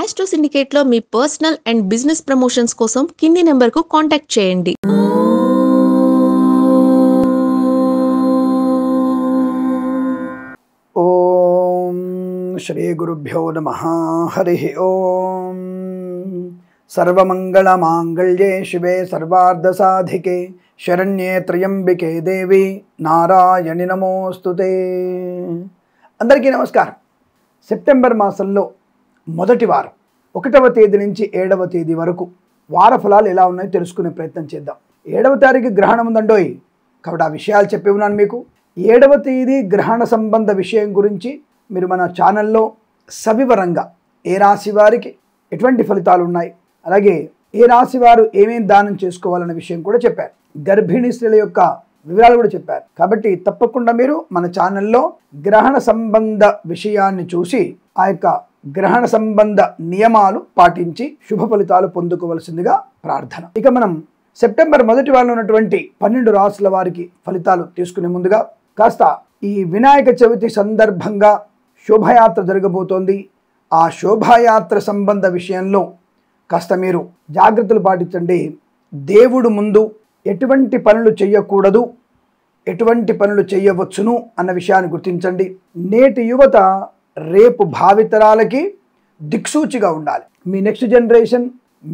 Astro సిండికేట్లో మీ personal and business promotions కోసం కింది నెంబర్కు కాంటాక్ట్ చేయండి. ఓం శ్రీ గురుభ్యో నమః. హరి ఓం. సర్వమంగళమాంగళ్యే శివే సర్వార్ధసాధికే శరణ్యే త్రయంబికే దేవి నారాయణి నమోస్తుతే. అందరికీ నమస్కారం. సెప్టెంబర్ మాసంలో మొదటి వారం 1వ తేదీ నుంచి 7వ తేదీ వరకు వార ఫలాలు ఎలా ఉన్నాయో తెలుసుకునే ప్రయత్నం చేద్దాం. 7వ తారీఖు గ్రహణం ఉందండోయ్, కాబట్టి ఆ విషయాలు చెప్పి ఉన్నాను మీకు. 7వ తేదీ గ్రహణ సంబంధ విషయం గురించి మీరు మన ఛానల్లో సవివరంగా ఏ రాశి వారికి ఎటువంటి ఫలితాలు ఉన్నాయి, అలాగే ఏ రాశి వారు ఏమేమి దానం చేసుకోవాలన్న విషయం కూడా చెప్పారు. గర్భిణీ స్త్రీల యొక్క వివరాలు కూడా చెప్పారు. కాబట్టి తప్పకుండా మీరు మన ఛానల్లో గ్రహణ సంబంధ విషయాన్ని చూసి ఆ యొక్క గ్రహణ సంబంధ నియమాలు పాటించి శుభ ఫలితాలు పొందుకోవలసిందిగా ప్రార్థన. ఇక మనం సెప్టెంబర్ మొదటి వారంలో ఉన్నటువంటి 12 రాశుల వారికి ఫలితాలు తీసుకునే ముందుగా కాస్త ఈ వినాయక చవితి సందర్భంగా శోభాయాత్ర జరగబోతోంది. ఆ శోభాయాత్ర సంబంధ విషయంలో కాస్త మీరు జాగ్రత్తలు పాటించండి. దేవుడు ముందు ఎటువంటి పనులు చేయకూడదు, ఎటువంటి పనులు చేయవచ్చును అన్న విషయాన్ని గుర్తించండి. నేటి యువత రేపు భావితరాలకి దిక్సూచిగా ఉండాలి. మీ నెక్స్ట్ జనరేషన్,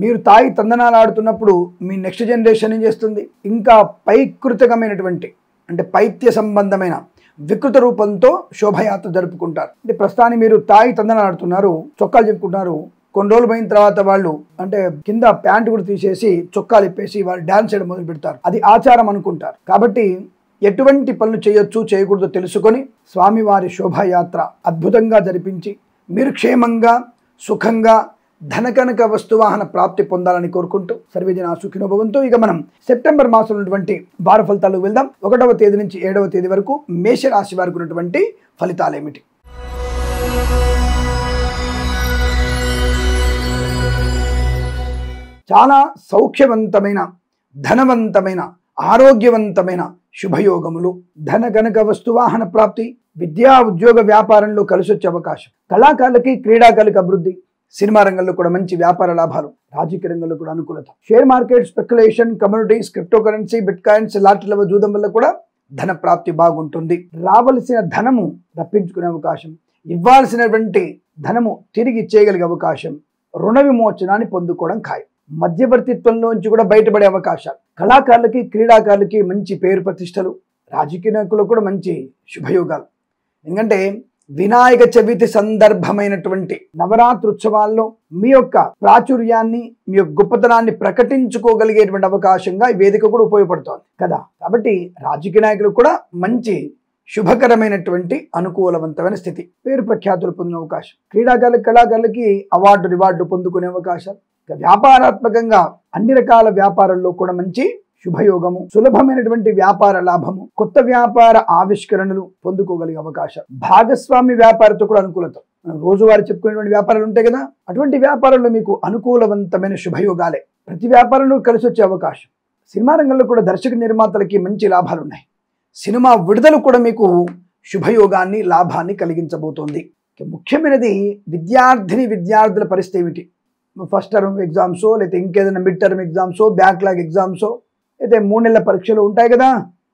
మీరు తాయి తందనాలు ఆడుతున్నప్పుడు మీ నెక్స్ట్ జనరేషన్ ఏం చేస్తుంది? ఇంకా పైకృతకమైనటువంటి అంటే పైత్య సంబంధమైన వికృత రూపంతో శోభయాత్ర జరుపుకుంటారు. అంటే ప్రస్తుతానికి మీరు తాయి తందనాలు ఆడుతున్నారు, చొక్కాలు చెప్పుకుంటున్నారు. కొన్ని రోజులు పోయిన తర్వాత వాళ్ళు అంటే కింద ప్యాంట్ కూడా తీసేసి చొక్కాలు ఇప్పేసి వాళ్ళు డ్యాన్స్ చేయడం మొదలు పెడతారు. అది ఆచారం అనుకుంటారు. కాబట్టి ఎటువంటి పనులు చేయొచ్చు చేయకూడదో తెలుసుకొని స్వామివారి శోభాయాత్ర అద్భుతంగా జరిపించి మీరు క్షేమంగా సుఖంగా ధనకనక వస్తువాహన ప్రాప్తి పొందాలని కోరుకుంటూ సర్వేజన సుఖినో భవంతు. ఇక మనం సెప్టెంబర్ మాసంలో ఉన్నటువంటి వార ఫలితాలకు వెళ్దాం. 1వ తేదీ నుంచి 7వ తేదీ వరకు మేషరాశి వారికి ఉన్నటువంటి ఫలితాలు ఏమిటి? చాలా సౌఖ్యవంతమైన, ధనవంతమైన, ఆరోగ్యవంతమైన శుభయోగములు, ధన గణక వస్తువాహన ప్రాప్తి, విద్యా ఉద్యోగ వ్యాపారంలో కలిసొచ్చే అవకాశం, కళాకారులకి క్రీడాకారులకి అభివృద్ధి, సినిమా రంగంలో కూడా మంచి వ్యాపార లాభాలు, రాజకీయ రంగంలో కూడా అనుకూలత, share market, speculation, communities, cryptocurrency, bitcoins, లాటరీల జూదం వల్ల కూడా ధన ప్రాప్తి బాగుంటుంది. రావలసిన ధనము రప్పించుకునే అవకాశం, ఇవ్వాల్సినటువంటి ధనము తిరిగి ఇచ్చేయగలిగే అవకాశం, రుణ విమోచనాన్ని పొందుకోవడం ఖాయం. మధ్యవర్తిత్వంలోంచి కూడా బయటపడే అవకాశాలు, కళాకారులకి క్రీడాకారులకి మంచి పేరు ప్రతిష్టలు, రాజకీయ నాయకులకు కూడా మంచి శుభయోగాలు. ఎందుకంటే వినాయక చవితి సందర్భమైనటువంటి నవరాత్రి ఉత్సవాల్లో మీ యొక్క ప్రాచుర్యాన్ని, మీ యొక్క గొప్పతనాన్ని ప్రకటించుకోగలిగేటువంటి అవకాశంగా ఈ వేదిక కూడా ఉపయోగపడుతోంది కదా. కాబట్టి రాజకీయ నాయకులకు కూడా మంచి శుభకరమైనటువంటి అనుకూలవంతమైన స్థితి, పేరు ప్రఖ్యాతులు పొందిన అవకాశం, క్రీడాకారులకి కళాకారులకి రివార్డు పొందుకునే అవకాశాలు, వ్యాపారాత్మకంగా అన్ని రకాల వ్యాపారాల్లో కూడా మంచి శుభయోగము, సులభమైనటువంటి వ్యాపార లాభము, కొత్త వ్యాపార ఆవిష్కరణలు పొందుకోగలిగే అవకాశం, భాగస్వామి వ్యాపారంతో కూడా అనుకూలత. రోజువారీ చెప్పుకునేటువంటి వ్యాపారాలు ఉంటాయి కదా, అటువంటి వ్యాపారంలో మీకు అనుకూలవంతమైన శుభయోగాలే. ప్రతి వ్యాపారంలో కలిసి వచ్చే అవకాశం. సినిమా రంగంలో కూడా దర్శక నిర్మాతలకి మంచి లాభాలు ఉన్నాయి. సినిమా విడుదల కూడా మీకు శుభయోగాన్ని, లాభాన్ని కలిగించబోతోంది. ముఖ్యమైనది విద్యార్థుల పరిస్థితి ఏమిటి? ఫస్ట్ టర్మ్ ఎగ్జామ్సో లేకపోతే ఇంకేదైనా మిడ్ టర్మ్ ఎగ్జామ్సో, బ్యాక్లాగ్ ఎగ్జామ్సో, అయితే 3 నెలల పరీక్షలు ఉంటాయి కదా,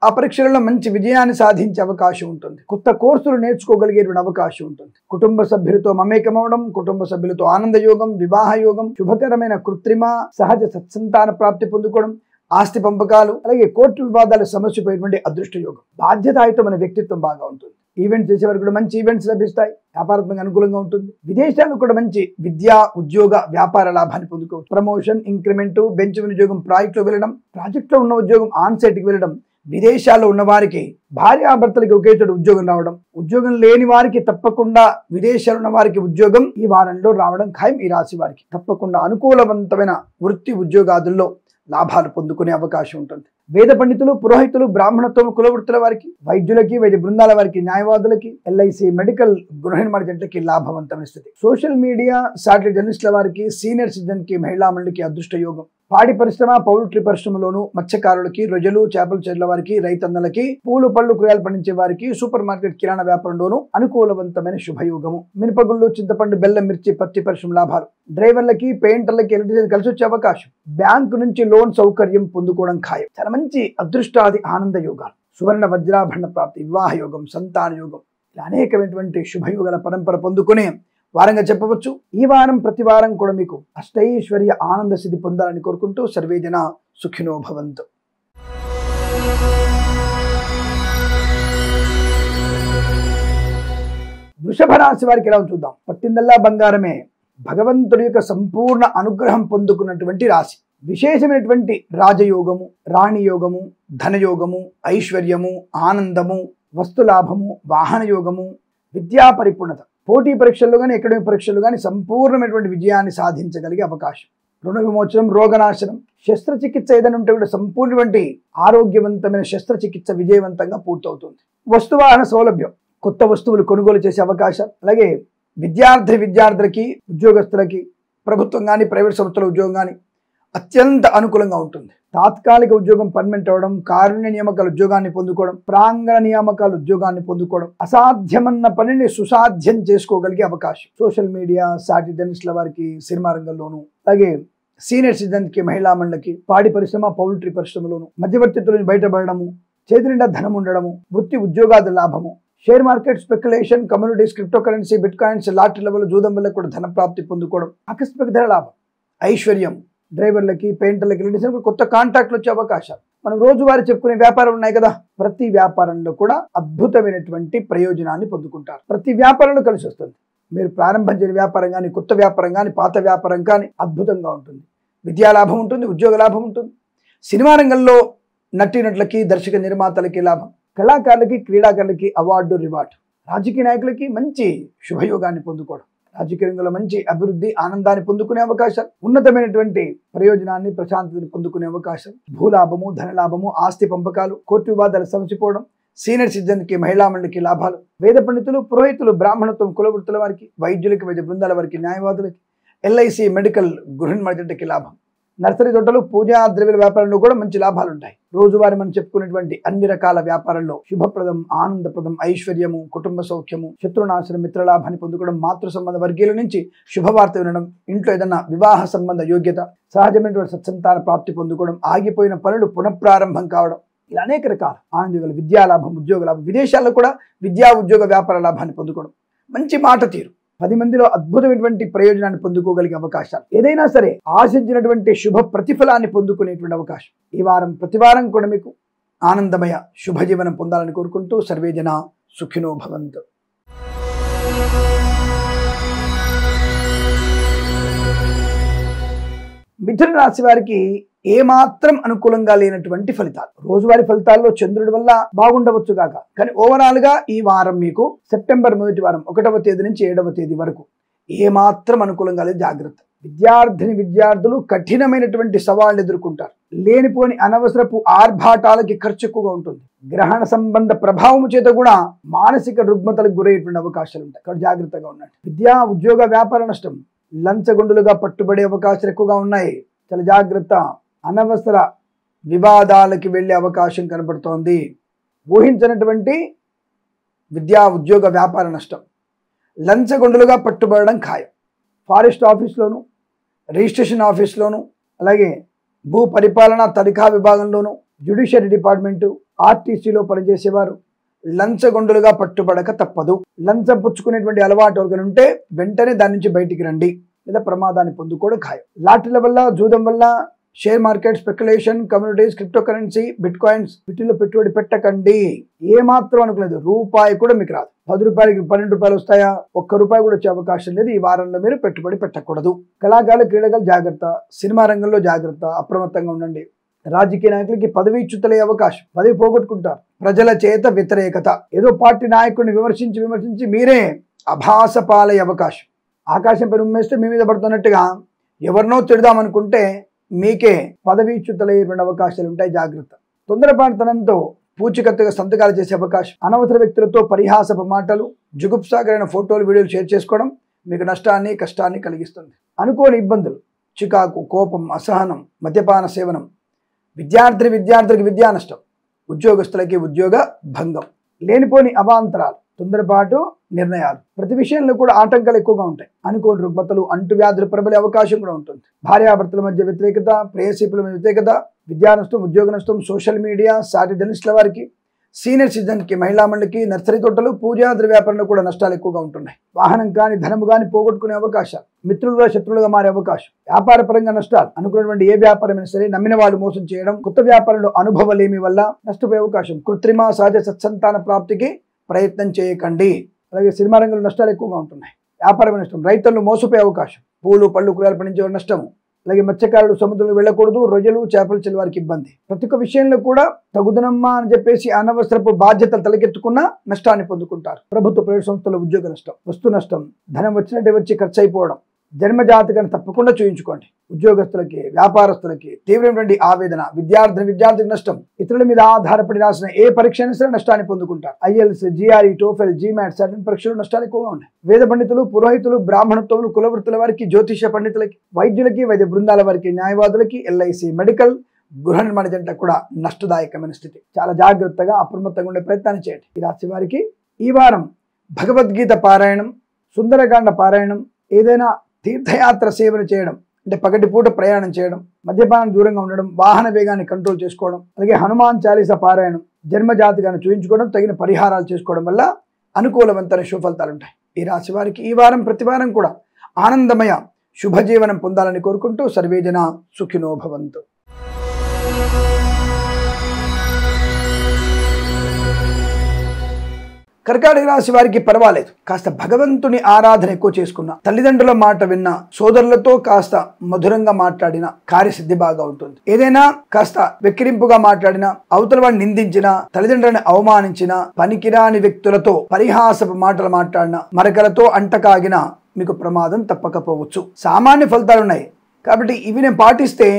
ఆ పరీక్షలలో మంచి విజయాన్ని సాధించే అవకాశం ఉంటుంది. కొత్త కోర్సులు నేర్చుకోగలిగేటువంటి అవకాశం ఉంటుంది. కుటుంబ సభ్యులతో మమేకమవడం, కుటుంబ సభ్యులతో ఆనందయోగం, వివాహ యోగం, శుభకరమైన కృత్రిమ సహజ సత్సంతాన ప్రాప్తి పొందుకోవడం, ఆస్తి పంపకాలు, అలాగే కోర్టు వివాదాల సమస్య పోయేటువంటి అదృష్ట యోగం. బాధ్యతాయుతమైన వ్యక్తిత్వం బాగా ఉంటుంది. ఈవెంట్స్ చేసే వరకు కూడా మంచి ఈవెంట్స్ లభిస్తాయి. వ్యాపారాత్మకంగా అనుకూలంగా ఉంటుంది. విదేశాల్లో కూడా మంచి విద్యా ఉద్యోగ వ్యాపార లాభాన్ని పొందుకోవచ్చు. ప్రమోషన్, ఇంక్రిమెంట్, బెంచ్ ఉద్యోగం, ప్రాజెక్టులో వెళ్ళడం, ప్రాజెక్టులో ఉన్న ఉద్యోగం ఆన్సైట్కి వెళ్ళడం, విదేశాల్లో ఉన్న వారికి భార్యాభర్తలకి ఒకే చోట ఉద్యోగం రావడం, ఉద్యోగం లేని వారికి తప్పకుండా విదేశాల్లో ఉన్న వారికి ఉద్యోగం ఈ వారంలో రావడం ఖాయం. ఈ రాశి వారికి తప్పకుండా అనుకూలవంతమైన వృత్తి ఉద్యోగాదుల్లో లాభాలు పొందుకునే అవకాశం ఉంటుంది. వేద పండితులు, పురోహితులు, బ్రాహ్మణత్వం, కులవృత్తుల వారికి, వైద్యులకి, వైద్య బృందాల వారికి, న్యాయవాదులకి, ఎల్ఐసి, మెడికల్, గృహ నిర్మాణ జంటకి లాభవంతమైన స్థితి. సోషల్ మీడియా, శాటిలైట్ జర్నలిస్టుల వారికి, సీనియర్ సిటిజన్ కి, మహిళా మండలికి అదృష్ట యోగం. పాడి పరిశ్రమ, పౌల్ట్రీ పరిశ్రమలోను, మత్స్యకారులకి, రొయ్యలు, చేపల చెర్ల వారికి, రైతన్నలకి, పూలు పళ్ళు కూరగాయలు పండించే వారికి, సూపర్ మార్కెట్ కిరాణా వ్యాపారంలోను అనుకూలవంతమైన శుభయోగము. మినపగుళ్ళు, చింతపండు, బెల్లం, మిర్చి, పత్తి పరిశ్రమ లాభాలు. డ్రైవర్లకి, పెయింటర్లకి, ఎలక్ట్రీషియన్ కలిసి వచ్చే అవకాశం. బ్యాంకు నుంచి లోన్ సౌకర్యం పొందుకోవడం ఖాయం. చాలా మంచి అదృష్టాది ఆనంద యోగాలు. సువర్ణ వజ్రాభరణ ప్రాప్తి, వివాహ యోగం, సంతాన యోగం, ఇలా అనేకమైనటువంటి శుభయోగాల పరంపర పొందుకునే వారంగా చెప్పవచ్చు. ఈ వారం ప్రతి వారం కూడా మీకు అష్టైశ్వర్య ఆనంద సిద్ధి పొందాలని కోరుకుంటూ సర్వేజన సుఖినో భవంతు. వృషభ రాశి వారికి ఎలా చూద్దాం. పట్టిందల్లా బంగారమే. భగవంతుడి యొక్క సంపూర్ణ అనుగ్రహం పొందుకున్నటువంటి రాశి. విశేషమైనటువంటి రాజయోగము, రాణి యోగము, ధనయోగము, ఐశ్వర్యము, ఆనందము, వస్తులాభము, వాహన యోగము, విద్యా పరిపూర్ణత, పోటీ పరీక్షల్లో కానీ అకాడమిక్ పరీక్షల్లో కానీ సంపూర్ణమైనటువంటి విజయాన్ని సాధించగలిగే అవకాశం. రుణ విమోచనం, రోగనాశనం, శస్త్రచికిత్స ఏదైనా ఉంటే కూడా సంపూర్ణటువంటి ఆరోగ్యవంతమైన శస్త్రచికిత్స విజయవంతంగా పూర్తవుతుంది. వస్తువాహన సౌలభ్యం, కొత్త వస్తువులు కొనుగోలు చేసే అవకాశం. అలాగే విద్యార్థులకి, ఉద్యోగస్తులకి, ప్రభుత్వం కానీ ప్రైవేట్ సంస్థల ఉద్యోగం కానీ అత్యంత అనుకూలంగా ఉంటుంది. తాత్కాలిక ఉద్యోగం పర్మనెంట్ అవ్వడం, కారుణ్య నియామకాల ఉద్యోగాన్ని పొందుకోవడం, ప్రాంగణ నియామకాల ఉద్యోగాన్ని పొందుకోవడం, అసాధ్యమన్న పనిని సుసాధ్యం చేసుకోగలిగే అవకాశం. సోషల్ మీడియా, సాటిలైట్ల వారికి సినిమా రంగంలోను, అలాగే సీనియర్ సిటిజన్ కి, మహిళా మండలికి, పాడి పరిశ్రమ, పౌల్ట్రీ పరిశ్రమలోను, మధ్యవర్తిత్వం నుంచి బయటపడము, చేతి నిండా ధనం ఉండడము, వృత్తి ఉద్యోగాల లాభము, share market, speculation, communities, cryptocurrency, bitcoins, లాటరీల వల్ల, జూదం వల్ల కూడా ధన ప్రాప్తి పొందుకోవడం, ఆకస్మిక ధన లాభం, ఐశ్వర్యం. డ్రైవర్లకి, పెయింటర్లకి, ఎలక్ట్రీషియన్లకి కొత్త కాంట్రాక్ట్లు వచ్చే అవకాశాలు. మనం రోజువారీ చెప్పుకునే వ్యాపారం ఉన్నాయి కదా, ప్రతి వ్యాపారంలో కూడా అద్భుతమైనటువంటి ప్రయోజనాన్ని పొందుకుంటారు. ప్రతి వ్యాపారంలో కలిసి వస్తుంది. మీరు ప్రారంభం చేయని వ్యాపారం కానీ, కొత్త వ్యాపారం కానీ, పాత వ్యాపారం కానీ అద్భుతంగా ఉంటుంది. విద్యా లాభం ఉంటుంది, ఉద్యోగ లాభం ఉంటుంది. సినిమా రంగంలో నటీనటులకి, దర్శక నిర్మాతలకి లాభం. కళాకారులకి, క్రీడాకారులకి అవార్డు, రివార్డు. రాజకీయ నాయకులకి మంచి శుభయోగాన్ని పొందుకోవడం, రాజకీయ రంగంలో మంచి అభివృద్ధి, ఆనందాన్ని పొందుకునే అవకాశం, ఉన్నతమైనటువంటి ప్రయోజనాన్ని, ప్రశాంతతని పొందుకునే అవకాశం, భూలాభము, ధనలాభము, ఆస్తి పంపకాలు, కోర్టు వివాదాలు సమసిపోవడం, సీనియర్ సిటిజన్ కి, మహిళా మండలికి లాభాలు, వేద పండితులు, పురోహితులు, బ్రాహ్మణత్వం, కులవృత్తుల వారికి, వైద్యులకి, వైద్య బృందాల వారికి, న్యాయవాదులకి, ఎల్ఐసి, మెడికల్, గృహ మార్కెట్కి లాభం. నర్సరీ తోటలు, పూజా ద్రవ్యాల వ్యాపారంలో కూడా మంచి లాభాలు ఉంటాయి. రోజువారీ మనం చెప్పుకునేటువంటి అన్ని రకాల వ్యాపారాల్లో శుభప్రదం, ఆనందప్రదం, ఐశ్వర్యము, కుటుంబ సౌఖ్యము, శత్రునాశనం, మిత్రలాభాన్ని పొందుకోవడం, మాతృ సంబంధ వర్గీయుల నుంచి శుభవార్త వినడం, ఇంట్లో ఏదైనా వివాహ సంబంధ యోగ్యత, సహజమైనటువంటి సత్సంతాన ప్రాప్తి పొందుకోవడం, ఆగిపోయిన పనులు పునఃప్రారంభం కావడం, ఇలా అనేక రకాల ఆనందం, విద్యాలాభం, ఉద్యోగ లాభం, విదేశాల్లో కూడా విద్యా ఉద్యోగ వ్యాపార లాభాన్ని పొందుకోవడం, మంచి మాట తీరు, 10 మందిలో అద్భుతమైనటువంటి ప్రయోజనాన్ని పొందుకోగలిగే అవకాశాలు, ఏదైనా సరే ఆశించినటువంటి శుభ ప్రతిఫలాన్ని పొందుకునేటువంటి అవకాశం. ఈ వారం ప్రతి వారం కూడా మీకు ఆనందమయ శుభజీవనం పొందాలని కోరుకుంటూ సర్వేజన సుఖినో భవంతు. మిథున రాశి వారికి ఏమాత్రం అనుకూలంగా లేనటువంటి ఫలితాలు. రోజువారీ ఫలితాల్లో చంద్రుడి వల్ల బాగుండవచ్చు కాక, కానీ ఓవరాల్ గా ఈ వారం మీకు సెప్టెంబర్ మొదటి వారం 1వ తేదీ నుంచి 7వ తేదీ వరకు ఏమాత్రం అనుకూలంగా లేదు. జాగ్రత్త. విద్యార్థులు కఠినమైనటువంటి సవాళ్లు ఎదుర్కొంటారు. లేనిపోని అనవసరపు ఆర్భాటాలకి ఖర్చు ఎక్కువగా ఉంటుంది. గ్రహణ సంబంధ ప్రభావం చేత కూడా మానసిక రుగ్మతలకు గురయ్యేటువంటి అవకాశాలు ఉంటాయి. కాబట్టి జాగ్రత్తగా ఉండండి. విద్యా ఉద్యోగ వ్యాపార నష్టం, లంచగొండులుగా పట్టుబడే అవకాశాలు ఎక్కువగా ఉన్నాయి. చాలా జాగ్రత్త. అనవసర వివాదాలకి వెళ్ళే అవకాశం కనబడుతోంది. ఊహించినటువంటి విద్యా ఉద్యోగ వ్యాపార నష్టం, లంచగొండులుగా పట్టుబడడం ఖాయం. ఫారెస్ట్ ఆఫీస్లోను, రిజిస్ట్రేషన్ ఆఫీస్లోను, అలాగే భూ పరిపాలన తనిఖా విభాగంలోను, జ్యుడిషియరీ డిపార్ట్మెంటు, ఆర్టీసీలో పనిచేసేవారు లంచగొండులుగా పట్టుబడక తప్పదు. లంచం పుచ్చుకునేటువంటి అలవాటు ఎవరికైనా ఉంటే వెంటనే దాని నుంచి బయటికి రండి, లేదా ప్రమాదాన్ని పొందుకోవడం ఖాయం. లాటరీల వల్ల, జూదం వల్ల, share market, speculation, communities, cryptocurrency, bit coins వీటిల్లో పెట్టుబడి పెట్టకండి. ఏమాత్రం అనుకోలేదు. రూపాయి కూడా మీకు రాదు. 10 రూపాయలకి 12 రూపాయలు వస్తాయా? 1 రూపాయి కూడా వచ్చే అవకాశం లేదు. ఈ వారంలో మీరు పెట్టుబడి పెట్టకూడదు. కళాకారులు, క్రీడాకారులు జాగ్రత్త. సినిమా రంగంలో జాగ్రత్త, అప్రమత్తంగా ఉండండి. రాజకీయ నాయకులకి పదవీచ్యుతులయ్యే అవకాశం, పదవి పోగొట్టుకుంటారు. ప్రజల చేత వ్యతిరేకత, ఏదో పార్టీ నాయకుడిని విమర్శించి మీరే అభాస పాలయ్యే అవకాశం. ఆకాశం పైన ఉమ్మేస్తే మీ మీద పడుతున్నట్టుగా ఎవరినో తిడదామనుకుంటే మీకే పదవీచ్యుతులయ్యేటువంటి అవకాశాలు ఉంటాయి. జాగ్రత్త. తొందరపాటుతనంతో పూచికత్తుగా సంతకాలు చేసే అవకాశం, అనవసర వ్యక్తులతో పరిహాసపు మాటలు, జుగుప్సాకరైన ఫోటోలు, వీడియోలు షేర్ చేసుకోవడం మీకు నష్టాన్ని, కష్టాన్ని కలిగిస్తుంది. అనుకోని ఇబ్బందులు, చికాకు, కోపం, అసహనం, మద్యపాన సేవనం, విద్యార్థులకు విద్యా నష్టం, ఉద్యోగస్తులకి ఉద్యోగ భంగం, లేనిపోని అవాంతరాలు, తొందరపాటు నిర్ణయాలు, ప్రతి విషయంలో కూడా ఆటంకాలు ఎక్కువగా ఉంటాయి. అనుకోని రుగ్మతలు, అంటువ్యాధులు ప్రబలే అవకాశం కూడా ఉంటుంది. భార్యాభర్తల మధ్య వ్యతిరేకత, ప్రేయసీపుల మధ్య వ్యతిరేకత, విద్యా నష్టం, ఉద్యోగ నష్టం, సోషల్ మీడియా, సాటి జర్నలిస్టుల వారికి, సీనియర్ సిటిజన్కి, మహిళా మండలికి, నర్సరీ తోటలు, పూజాద్రి వ్యాపారంలో కూడా నష్టాలు ఎక్కువగా ఉంటున్నాయి. వాహనం కానీ ధనము కానీ పోగొట్టుకునే అవకాశాలు, మిత్రులుగా శత్రువులుగా మారే అవకాశం, వ్యాపార పరంగా నష్టాలు, అనుకున్నటువంటి ఏ వ్యాపారమైనా సరే నమ్మిన వాళ్ళు మోసం చేయడం, కొత్త వ్యాపారంలో అనుభవలేమి వల్ల నష్టపోయే అవకాశం, కృత్రిమ సహజ సత్సంతాన ప్రాప్తికి ప్రయత్నం చేయకండి. అలాగే సినిమా రంగంలో నష్టాలు ఎక్కువగా ఉంటున్నాయి. వ్యాపారమైన నష్టం, రైతులను మోసపోయే అవకాశం, పూలు పళ్ళు కూరగాయలు పండించే నష్టము, అలాగే మత్స్యకారులు సముద్రంలో వెళ్ళకూడదు, రొయ్యలు చేపలు చెల్లి వారికి ఇబ్బంది. ప్రతి ఒక్క విషయంలో కూడా తగుదనమ్మా అని చెప్పేసి అనవసరపు బాధ్యతలు తలకెత్తుకున్న నష్టాన్ని పొందుకుంటారు. ప్రభుత్వ ప్రైవేట్ సంస్థల ఉద్యోగ నష్టం, వస్తు నష్టం, ధనం వచ్చినట్టే వచ్చి ఖర్చు అయిపోవడం, జన్మజాతకాన్ని తప్పకుండా చూయించుకోండి. ఉద్యోగస్తులకి, వ్యాపారస్తులకి తీవ్రమైనటువంటి ఆవేదన, విద్యార్థికి నష్టం, ఇతరుల మీద ఆధారపడి రాసిన ఏ పరీక్ష అయినా సరే నష్టాన్ని పొందుకుంటారు. IELTS, GRE, TOEFL, GMAT, certain పరీక్షలు నష్టాలు ఎక్కువగా ఉన్నాయి. వేద పండితులు, పురోహితులు, బ్రాహ్మణత్వములు, కులవృత్తుల వారికి, జ్యోతిష పండితులకి, వైద్యులకి, వైద్య బృందాల వారికి, న్యాయవాదులకి, ఎల్ఐసి, మెడికల్, గృహ నిర్మాణ జంట కూడా నష్టదాయకమైన స్థితి. చాలా జాగ్రత్తగా అప్రమత్తంగా ఉండే ప్రయత్నాన్ని చేయండి. ఈ రాశి వారికి ఈ వారం భగవద్గీత పారాయణం, సుందరకాండ పారాయణం, ఏదైనా తీర్థయాత్ర సేవలు చేయడం, అంటే పగటిపూట ప్రయాణం చేయడం, మద్యపానం దూరంగా ఉండడం, వాహన వేగాన్ని కంట్రోల్ చేసుకోవడం, అలాగే హనుమాన్ చాలీసా పారాయణం, జన్మజాతకాన్ని చూయించుకోవడం, తగిన పరిహారాలు చేసుకోవడం వల్ల అనుకూలవంతమైన శుభఫలితాలు ఉంటాయి. ఈ రాశి వారికి ఈ వారం ప్రతి వారం కూడా ఆనందమయ శుభజీవనం పొందాలని కోరుకుంటూ సర్వేజన సుఖినో భవంతు. కర్కాటక రాశి వారికి పర్వాలేదు, కాస్త భగవంతుని ఆరాధన ఎక్కువ చేసుకున్న, తల్లిదండ్రుల మాట విన్న, సోదరులతో కాస్త మధురంగా మాట్లాడిన కార్యసిద్ధి బాగా ఉంటుంది. ఏదైనా కాస్త వెక్కిరింపుగా మాట్లాడిన, అవతల వాడిని నిందించిన, తల్లిదండ్రులను అవమానించిన, పనికిరాని వ్యక్తులతో పరిహాసపు మాటలు మాట్లాడిన, మరకలతో అంటకాగిన మీకు ప్రమాదం తప్పకపోవచ్చు. సామాన్య ఫలితాలు ఉన్నాయి కాబట్టి ఇవి నేను పాటిస్తే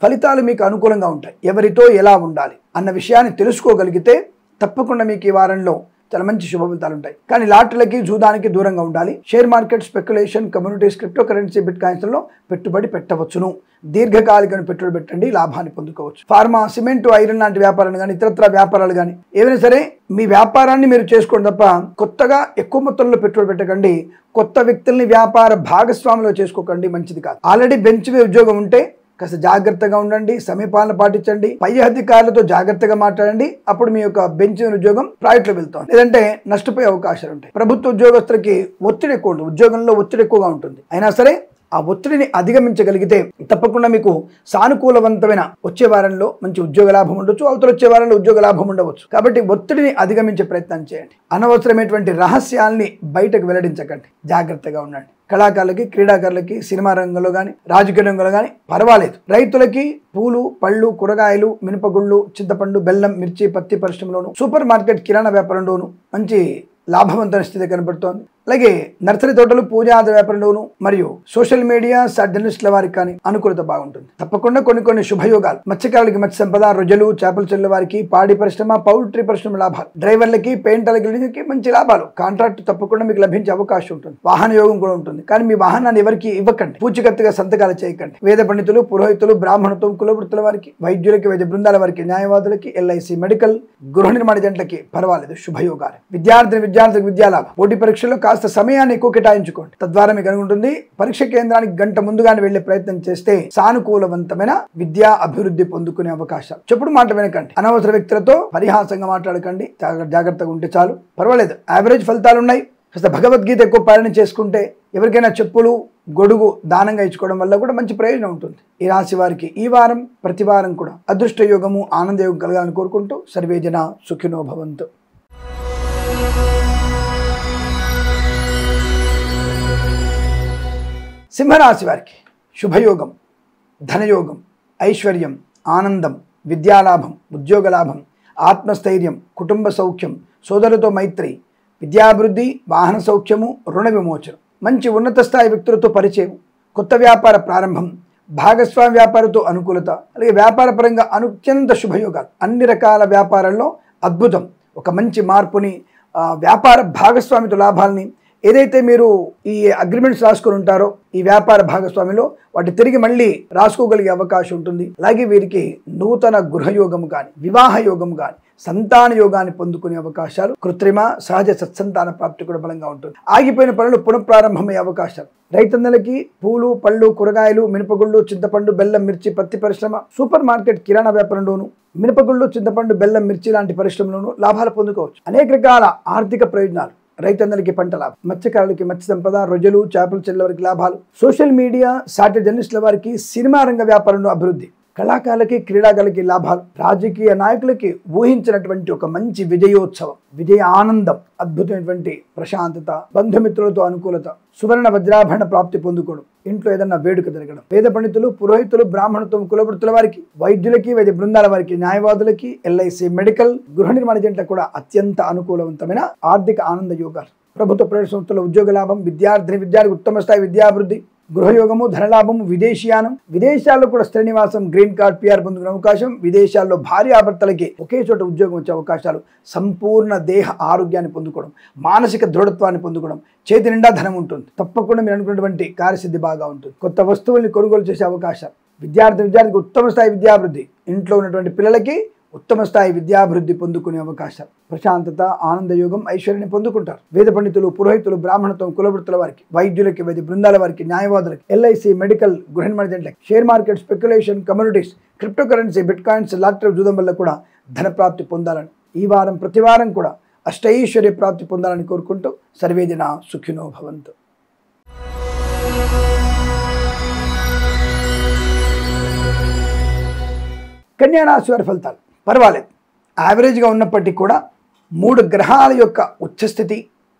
ఫలితాలు మీకు అనుకూలంగా ఉంటాయి. ఎవరితో ఎలా ఉండాలి అన్న విషయాన్ని తెలుసుకోగలిగితే తప్పకుండా మీకు ఈ వారంలో చాలా మంచి శుభ ఫలితాలు ఉంటాయి. కానీ లాటరీలకి, జూదానికి దూరంగా ఉండాలి. Share market, speculation, communities, cryptocurrency, బిట్ కాయిన్స్లో పెట్టుబడి పెట్టవచ్చును. దీర్ఘకాలిక పెట్టుబడి పెట్టండి, లాభాన్ని పొందుకోవచ్చు. ఫార్మా, సిమెంట్, ఐరన్ లాంటి వ్యాపారాలు కానీ, ఇతరత్ర వ్యాపారాలు కానీ ఏవైనా సరే మీ వ్యాపారాన్ని మీరు చేసుకోండి తప్ప కొత్తగా ఎక్కువ మొత్తంలో పెట్టుబడి పెట్టకండి. కొత్త వ్యక్తుల్ని వ్యాపార భాగస్వామిలో చేసుకోకండి, మంచిది కాదు. ఆల్రెడీ బెంచ్ మీద ఉద్యోగం ఉంటే కాస్త జాగ్రత్తగా ఉండండి, సమయపాలన పాటించండి, పై అధికారులతో జాగ్రత్తగా మాట్లాడండి. అప్పుడు మీ యొక్క బెంచ్ ఉద్యోగం ప్రైవేట్లో వెళ్తాం, లేదంటే నష్టపోయే అవకాశాలు ఉంటాయి. ప్రభుత్వ ఉద్యోగస్తులకి ఒత్తిడి ఎక్కువ ఉంటుంది, ఉద్యోగంలో ఒత్తిడి ఎక్కువగా ఉంటుంది. అయినా సరే ఆ ఒత్తిడిని అధిగమించగలిగితే తప్పకుండా మీకు సానుకూలవంతమైన వచ్చే వారంలో మంచి ఉద్యోగ లాభం ఉండొచ్చు, అవతల వచ్చే వారంలో ఉద్యోగ లాభం ఉండవచ్చు. కాబట్టి ఒత్తిడిని అధిగమించే ప్రయత్నం చేయండి. అనవసరమైనటువంటి రహస్యాల్ని బయటకు వెల్లడించకండి, జాగ్రత్తగా ఉండండి. కళాకారులకి, క్రీడాకారులకి, సినిమా రంగంలో కానీ, రాజకీయ రంగంలో కానీ పర్వాలేదు. రైతులకి పూలు పళ్ళు, కూరగాయలు, మినపగుళ్ళు, చింతపండు, బెల్లం, మిర్చి, పత్తి పరిశ్రమలోను, సూపర్ మార్కెట్, కిరాణా వ్యాపారంలోను మంచి లాభవంతమైన స్థితి కనబడుతోంది. అలాగే నర్సరీ తోటలు, పూజాది వ్యాపారంలోను మరియు సోషల్ మీడియా, జర్నలిస్టుల వారికి కానీ అనుకూలత బాగుంటుంది. తప్పకుండా కొన్ని శుభయోగాలు. మత్స్యకారులకి మత్స్య సంపద, రొయ్యలు, చేపలు చెల్లె వారికి, పాడి పరిశ్రమ, పౌల్ట్రీ పరిశ్రమ లాభాలు, డ్రైవర్లకి, పెయింటర్లకి మంచి లాభాలు, కాంట్రాక్ట్ తప్పకుండా మీకు లభించే అవకాశం ఉంటుంది. వాహన యోగం కూడా ఉంటుంది. కానీ మీ వాహనాన్ని ఎవరికి ఇవ్వకండి, పూచికత్తుగా సంతకాలు చేయకండి. వేద పండితులు, పురోహితులు, బ్రాహ్మణత్వం, కులవృత్తుల వారికి, వైద్యులకి, వైద్య బృందాల వారికి, న్యాయవాదులకి, ఎల్ఐసి, మెడికల్, గృహ నిర్మాణ జంటకి పర్వాలేదు, శుభయోగాలు. విద్యార్థికి విద్యాలాభం. పోటీ పరీక్షల్లో కాస్త సమయాన్ని ఎక్కువ కేటాయించుకోండి, తద్వారా మీకు అనుకుంటుంది. పరీక్ష కేంద్రానికి గంట ముందుగానే వెళ్లే ప్రయత్నం చేస్తే సానుకూలవంతమైన విద్యా అభివృద్ధి పొందుకునే అవకాశాలు. చెప్పుడు మాట వినకండి, అనవసర వ్యక్తులతో పరిహాసంగా మాట్లాడకండి, జాగ్రత్తగా ఉంటే చాలు, పర్వాలేదు. యావరేజ్ ఫలితాలు ఉన్నాయి. కాస్త భగవద్గీత ఎక్కువ పాలన చేసుకుంటే, ఎవరికైనా చెప్పులు, గొడుగు దానంగా ఇచ్చుకోవడం వల్ల కూడా మంచి ప్రయోజనం ఉంటుంది. ఈ రాశి వారికి ఈ వారం ప్రతి వారం కూడా అదృష్ట యోగము, ఆనంద యోగం కలగాలని కోరుకుంటూ సర్వేజన సుఖినో భవంతు. సింహరాశి వారికి శుభయోగం, ధనయోగం, ఐశ్వర్యం, ఆనందం, విద్యాలాభం, ఉద్యోగ లాభం, ఆత్మస్థైర్యం, కుటుంబ సౌఖ్యం, సోదరులతో మైత్రి, విద్యాభివృద్ధి, వాహన సౌఖ్యము, రుణ విమోచనం, మంచి ఉన్నత స్థాయి వ్యక్తులతో పరిచయం, కొత్త వ్యాపార ప్రారంభం, భాగస్వామ్య వ్యాపారంతో అనుకూలత, అలాగే వ్యాపార పరంగా అత్యంత శుభయోగాలు. అన్ని రకాల వ్యాపారాల్లో అద్భుతం, ఒక మంచి మార్పుని, వ్యాపార భాగస్వామితో లాభాలని, ఏదైతే మీరు ఈ అగ్రిమెంట్స్ రాసుకొని ఉంటారో ఈ వ్యాపార భాగస్వామిలో వాటి తిరిగి మళ్ళీ రాసుకోగలిగే అవకాశం ఉంటుంది. అలాగే వీరికి నూతన గృహయోగం కానీ వివాహ యోగం కానీ సంతాన యోగాన్ని పొందుకునే అవకాశాలు, కృత్రిమ సహజ సత్సంతాన ప్రాప్తి కూడా బలంగా ఉంటుంది. ఆగిపోయిన పనులు పునఃప్రారంభమయ్యే అవకాశాలు. రైతన్నలకి పూలు, పళ్ళు, కూరగాయలు, మినపగుళ్ళు, చింతపండు, బెల్లం, మిర్చి, పత్తి పరిశ్రమ, సూపర్ మార్కెట్, కిరాణా వ్యాపారంలోను మినపగుళ్ళు, చింతపండు, బెల్లం, మిర్చి లాంటి పరిశ్రమలోను లాభాలు పొందుకోవచ్చు. అనేక రకాల ఆర్థిక ప్రయోజనాలు. రైతన్నలకి పంట లాభం, మత్స్యకారులకి మత్స్య సంపద, రొయ్యలు, చేపలు చెల్లెల వారికి లాభాలు, సోషల్ మీడియా సాటి జర్నలిస్టుల వారికి సినిమా రంగ వ్యాపారంలో అభివృద్ధి, కళాకారులకి క్రీడాకారులకి లాభాలు, రాజకీయ నాయకులకి ఊహించినటువంటి ఒక మంచి విజయోత్సవం, విజయ ఆనందం, అద్భుతమైనటువంటి ప్రశాంతత, బంధుమిత్రులతో అనుకూలత, సువర్ణ వజ్రాభరణ ప్రాప్తి పొందుకోవడం, ఇంట్లో ఏదన్నా వేడుక జరగడం, వేద పండితులు, పురోహితులు, బ్రాహ్మణత్వం, కులవృత్తుల వారికి, వైద్యులకి, వైద్య బృందాల వారికి, న్యాయవాదులకి, ఎల్ఐసి, మెడికల్, గృహ నిర్మాణ జంటలకు కూడా అత్యంత అనుకూలవంతమైన ఆర్థిక ఆనంద యోగాలు. ప్రభుత్వ ప్రైవేట్ సంస్థల ఉద్యోగ లాభం, విద్యార్థికి ఉత్తమ స్థాయి విద్యాభివృద్ధి, గృహయోగము, ధనలాభము, విదేశీయానం, విదేశాల్లో కూడా స్థిర నివాసం, గ్రీన్ కార్డ్, పిఆర్ పొందుకునే అవకాశం, విదేశాల్లో భార్యాభర్తలకి ఒకే చోట ఉద్యోగం వచ్చే అవకాశాలు, సంపూర్ణ దేహ ఆరోగ్యాన్ని పొందుకోవడం, మానసిక దృఢత్వాన్ని పొందుకోవడం, చేతి నిండా ధనం ఉంటుంది. తప్పకుండా మీరు అనుకున్నటువంటి కార్యసిద్ధి బాగా ఉంటుంది. కొత్త వస్తువుల్ని కొనుగోలు చేసే అవకాశాలు, విద్యార్థికి ఉత్తమ స్థాయి విద్యాభివృద్ధి, ఇంట్లో ఉన్నటువంటి పిల్లలకి ఉత్తమ స్థాయి విద్యాభివృద్ధి పొందుకునే అవకాశాలు, ప్రశాంతత, ఆనందయోగం, ఐశ్వర్యాన్ని పొందుకుంటారు. వేద పండితులు, పురోహితులు, బ్రాహ్మణత్వం, కులవృత్తుల వారికి, వైద్యులకి, వైద్య బృందాల వారికి, న్యాయవాదులకి, ఎల్ఐసి, మెడికల్, గృహ నిర్మాణ జంటలకి, share market, speculation, communities, cryptocurrency, bitcoins, lottery జూదం వల్ల కూడా ధన ప్రాప్తి పొందాలని, ఈ వారం ప్రతి వారం కూడా అష్టైశ్వర్య ప్రాప్తి పొందాలని కోరుకుంటూ సర్వేజన సుఖినో భవంతు. కన్యా రాశి వారి ఫలితాలు పర్వాలేదు, యావరేజ్గా ఉన్నప్పటికీ కూడా 3 గ్రహాల యొక్క ఉచ్చస్థితి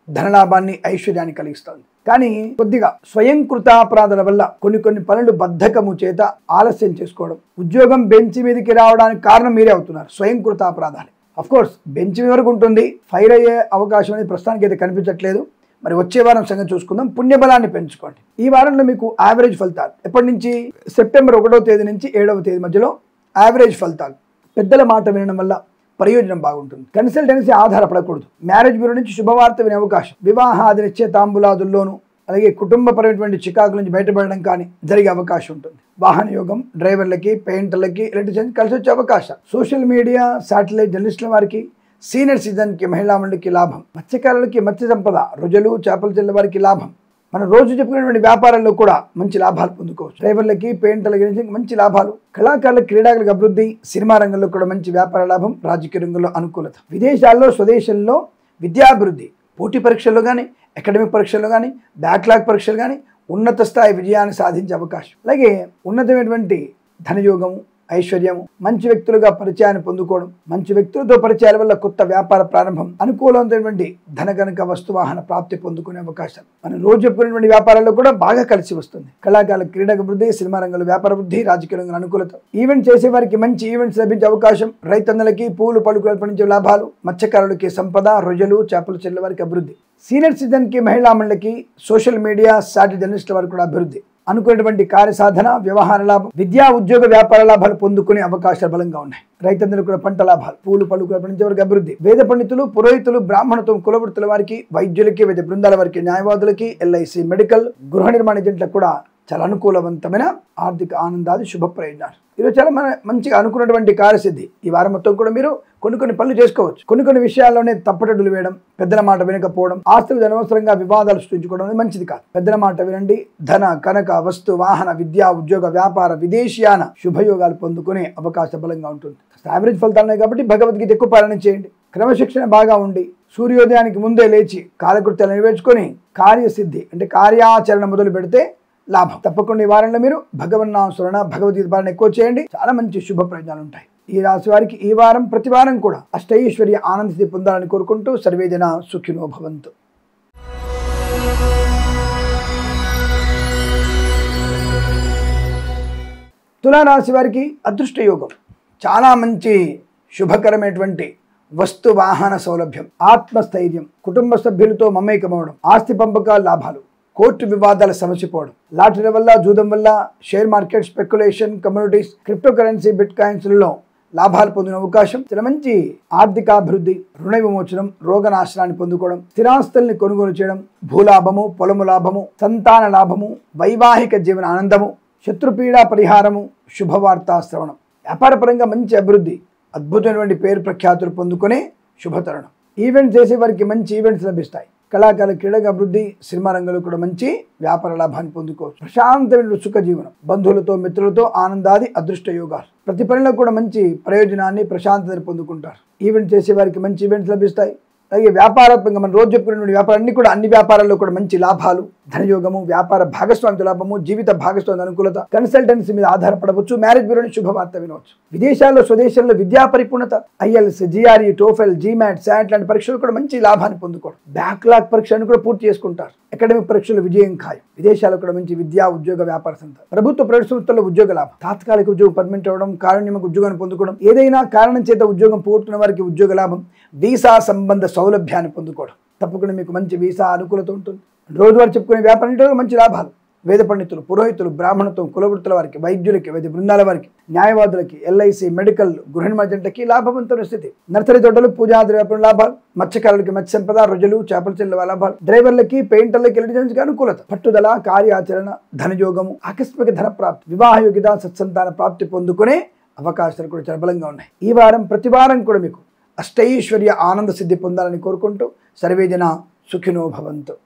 ధనలాభాన్ని, ఐశ్వర్యాన్ని కలిగిస్తుంది. కానీ కొద్దిగా స్వయంకృతాపరాధాల వల్ల కొన్ని పనులు బద్ధకము చేత ఆలస్యం చేసుకోవడం, ఉద్యోగం బెంచ్ మీదకి రావడానికి కారణం మీరే అవుతున్నారు. స్వయంకృతాపరాధాలు. అఫ్కోర్స్ బెంచ్ వరకు ఉంటుంది, ఫైర్ అయ్యే అవకాశం అనేది ప్రస్తుతానికి అయితే కనిపించట్లేదు. మరి వచ్చే వారం సంగతి చూసుకుందాం. పుణ్యబలాన్ని పెంచుకోండి. ఈ వారంలో మీకు యావరేజ్ ఫలితాలు ఎప్పటి నుంచి, సెప్టెంబర్ 1వ తేదీ నుంచి 7వ తేదీ మధ్యలో యావరేజ్ ఫలితాలు. పెద్దల మాట వినడం వల్ల ప్రయోజనం బాగుంటుంది. కన్సల్టెన్సీ ఆధారపడకూడదు. మ్యారేజ్ బ్యూరో నుంచి శుభవార్త వినే అవకాశం, వివాహాది నిశ్చయితాంబులాదుల్లోనూ అలాగే కుటుంబపరమైనటువంటి చికాకుల నుంచి బయటపడడం కానీ జరిగే అవకాశం ఉంటుంది. వాహన యోగం, డ్రైవర్లకి, పెయింటర్లకి, ఎలక్ట్రీషియన్ కలిసి వచ్చే అవకాశం. సోషల్ మీడియా, శాటిలైట్ జర్నలిస్టుల వారికి, సీనియర్ సిటిజన్కి, మహిళా మండలికి లాభం, మత్స్యకారులకి మత్స్య సంపద, రొయ్యలు, చేపలు చెల్లెల వారికి లాభం. మనం రోజు చెప్పుకునేటువంటి వ్యాపారాల్లో కూడా మంచి లాభాలు పొందుకోవచ్చు. డ్రైవర్లకి, పెయింటర్లకి మంచి లాభాలు, కళాకారులకు, క్రీడాకులకు అభివృద్ధి, సినిమా రంగంలో కూడా మంచి వ్యాపార లాభం, రాజకీయ రంగంలో అనుకూలత, విదేశాల్లో, స్వదేశంలో విద్యాభివృద్ధి, పోటీ పరీక్షల్లో కానీ, అకాడమిక్ పరీక్షల్లో కానీ, బ్యాక్లాగ్ పరీక్షలు కానీ ఉన్నత స్థాయి విజయాన్ని సాధించే అవకాశం. అలాగే ఉన్నతమైనటువంటి ధనయోగము, ఐశ్వర్యము, మంచి వ్యక్తులుగా పరిచయాన్ని పొందుకోవడం, మంచి వ్యక్తులతో పరిచయాల వల్ల కొత్త వ్యాపార ప్రారంభం, అనుకూలమైనటువంటి ధనగణక వస్తువాహన ప్రాప్తి పొందుకునే అవకాశం. మనం రోజు చెప్పుకునేటువంటి వ్యాపారాల్లో కూడా బాగా కలిసి వస్తుంది. కళాకారుల క్రీడక వృద్ధి, సినిమా రంగంలో వ్యాపార వృద్ధి, రాజకీయ రంగంలో అనుకూలత, ఈవెంట్ చేసే వారికి మంచి ఈవెంట్స్ లభించే అవకాశం, రైతన్నలకి పూలు, పలుకులు పండించే లాభాలు, మత్స్యకారులకి సంపద, రొయ్యలు, చేపలు చెల్లెల వారికి అభివృద్ధి, సీనియర్ సిటిజన్కి, మహిళా మండలికి, సోషల్ మీడియా, సాటి జర్నలిస్టుల వారికి కూడా అభివృద్ధి, అనుకునేటువంటి కార్యసాధన, వ్యవహార లాభం, విద్యా, ఉద్యోగ, వ్యాపార లాభాలు పొందుకునే అవకాశాలు బలంగా ఉన్నాయి. రైతన్నలకు కూడా పంట లాభాలు, పూలు, పలుకులు పండించే వారికి అభివృద్ధి, వేద పండితులు, పురోహితులు, బ్రాహ్మణత్వం, కులవృత్తుల వారికి, వైద్యులకి, వైద్య బృందాల వారికి, న్యాయవాదులకి, ఎల్ఐసి, మెడికల్, గృహ నిర్మాణ జంటలకు కూడా చాలా అనుకూలవంతమైన ఆర్థిక ఆనందాలు, శుభ ప్రయోజనాలు. ఈరోజు చాలా మంచిగా అనుకున్నటువంటి కార్యసిద్ధి. ఈ వారం మొత్తం కూడా మీరు కొన్ని పనులు చేసుకోవచ్చు. కొన్ని విషయాల్లోనే తప్పటడులు వేయడం, పెద్దల మాట వినకపోవడం, ఆస్తులు అనవసరంగా వివాదాలు సృష్టించుకోవడం అనేది మంచిది కాదు. పెద్దల మాట వినండి. ధన, కనక, వస్తు, వాహన, విద్యా, ఉద్యోగ, వ్యాపార, విదేశీయాన శుభయోగాలు పొందుకునే అవకాశం బలంగా ఉంటుంది. యావరేజ్ ఫలితాలు ఉన్నాయి కాబట్టి భగవద్గీత ఎక్కువ పాలన చేయండి. క్రమశిక్షణ బాగా ఉండి, సూర్యోదయానికి ముందే లేచి కాలకృత్యాలు నెరవేర్చుకొని కార్యసిద్ధి అంటే కార్యాచరణ మొదలు పెడితే లాభం. తప్పకుండా ఈ వారంలో మీరు భగవన్నామస్మరణ, భగవద్గీత పాలన ఎక్కువ చేయండి. చాలా మంచి శుభ ప్రయోజనాలు ఉంటాయి. ఈ రాశి వారికి ఈ వారం ప్రతి వారం కూడా అష్టైశ్వర్య ఆనంద పొందాలని కోరుకుంటూ సర్వేజన సుఖినో భవంతు. తులారాశి వారికి అదృష్ట యోగం, చాలా మంచి శుభకరమైనటువంటి వస్తు వాహన సౌలభ్యం, ఆత్మస్థైర్యం, కుటుంబ సభ్యులతో మమేకమవడం, ఆస్తి పంపకాల లాభాలు, కోర్టు వివాదాల సమసిపోవడం, లాటరీ వల్ల, జూదం వల్ల, share market, speculation, communities, cryptocurrency, బిట్ కాయిన్స్లలో లాభాలు పొందిన అవకాశం, చాలా మంచి ఆర్థికాభివృద్ధి, రుణ విమోచనం, రోగనాశనాన్ని పొందుకోవడం, స్థిరాస్తుల్ని కొనుగోలు చేయడం, భూలాభము, పొలము లాభము, సంతాన లాభము, వైవాహిక జీవన ఆనందము, శత్రుపీడా పరిహారము, శుభవార్తా శ్రవణం. వ్యాపారపరంగా మంచి అభివృద్ధి, అద్భుతమైనటువంటి పేరు ప్రఖ్యాతులు పొందుకునే శుభతరుణం. ఈవెంట్స్ చేసే వారికి మంచి ఈవెంట్స్ లభిస్తాయి. కళాకారుల క్రీడగా అభివృద్ధి, సినిమా రంగంలో కూడా మంచి వ్యాపార లాభాన్ని పొందుకోవచ్చు. ప్రశాంతమైన సుఖ జీవనం, బంధువులతో మిత్రులతో ఆనందాది అదృష్ట యోగాలు, ప్రతి పనిలో కూడా మంచి ప్రయోజనాన్ని, ప్రశాంతతను పొందుకుంటారు. ఈవెంట్ చేసే వారికి మంచి ఈవెంట్స్ లభిస్తాయి. అలాగే వ్యాపారాత్మకంగా మనం రోజు చెప్పుకునే వ్యాపారాన్ని కూడా అన్ని వ్యాపారాల్లో కూడా మంచి లాభాలు, ధనయోగము, వ్యాపార భాగస్వామితో లాభము, జీవిత భాగస్వామి అనుకూలత, కన్సల్టెన్సీ మీద ఆధారపడవచ్చు, మ్యారేజ్ బ్యూరోని శుభవార్త వినవచ్చు. విదేశాల్లో స్వదేశంలో విద్యా పరిపూర్ణత, IELTS, GRE, TOEFL, GMAT, SAT లాంటి పరీక్షలు కూడా మంచి లాభాన్ని పొందుకోవడం. బ్యాక్లాగ్ పరీక్షలను కూడా పూర్తి చేసుకుంటారు. అకాడమిక్ పరీక్షలు విజయం ఖాయం. విదేశాల్లో కూడా మంచి విద్యా, ఉద్యోగ, వ్యాపార సంస్థ, ప్రభుత్వ ప్రైవేట్ సంస్థల్లో ఉద్యోగ లాభం, తాత్కాలిక ఉద్యోగం పర్మనెంట్ అవ్వడం, కారణ్యమకు ఉద్యోగాన్ని పొందుకోవడం, ఏదైనా కారణం చేత ఉద్యోగం పోగొట్టుకున్న వారికి ఉద్యోగ లాభం, వీసా సంబంధ సౌలభ్యాన్ని పొందుకోవడం. తప్పకుండా మీకు మంచి వీసా అనుకూలత ఉంటుంది. రోజువారు చెప్పుకునే వ్యాపారం మంచి లాభాలు. వేద పండితులు, పురోహితులు, బ్రాహ్మణత్వం, కులవృత్తుల వారికి, వైద్యులకి, వైద్య బృందాల వారికి, న్యాయవాదులకి, ఎల్ఐసి, మెడికల్, గృహ నిర్మాణకి లాభవంతమైన స్థితి. నర్సరీ తోటలు, పూజాది వ్యాపారం లాభాలు, మత్స్యకారులకి మత్స్య సంపద, రొజలు, చేపల చెల్లెల లాభాలు, డ్రైవర్లకి, పెయింటర్లకి, ఎలక్ట్రీషియన్స్కి అనుకూలత, పట్టుదల, కార్యాచరణ, ధనయోగము, ఆకస్మిక ధన ప్రాప్తి, వివాహ యోగ్యత, సత్సంతాన ప్రాప్తి పొందుకునే అవకాశాలు కూడా చాలా బలంగా ఉన్నాయి. ఈ వారం ప్రతి వారం కూడా మీకు అష్టైశ్వర్య ఆనంద సిద్ధి పొందాలని కోరుకుంటూ సర్వేజన సుఖినో భవంతు.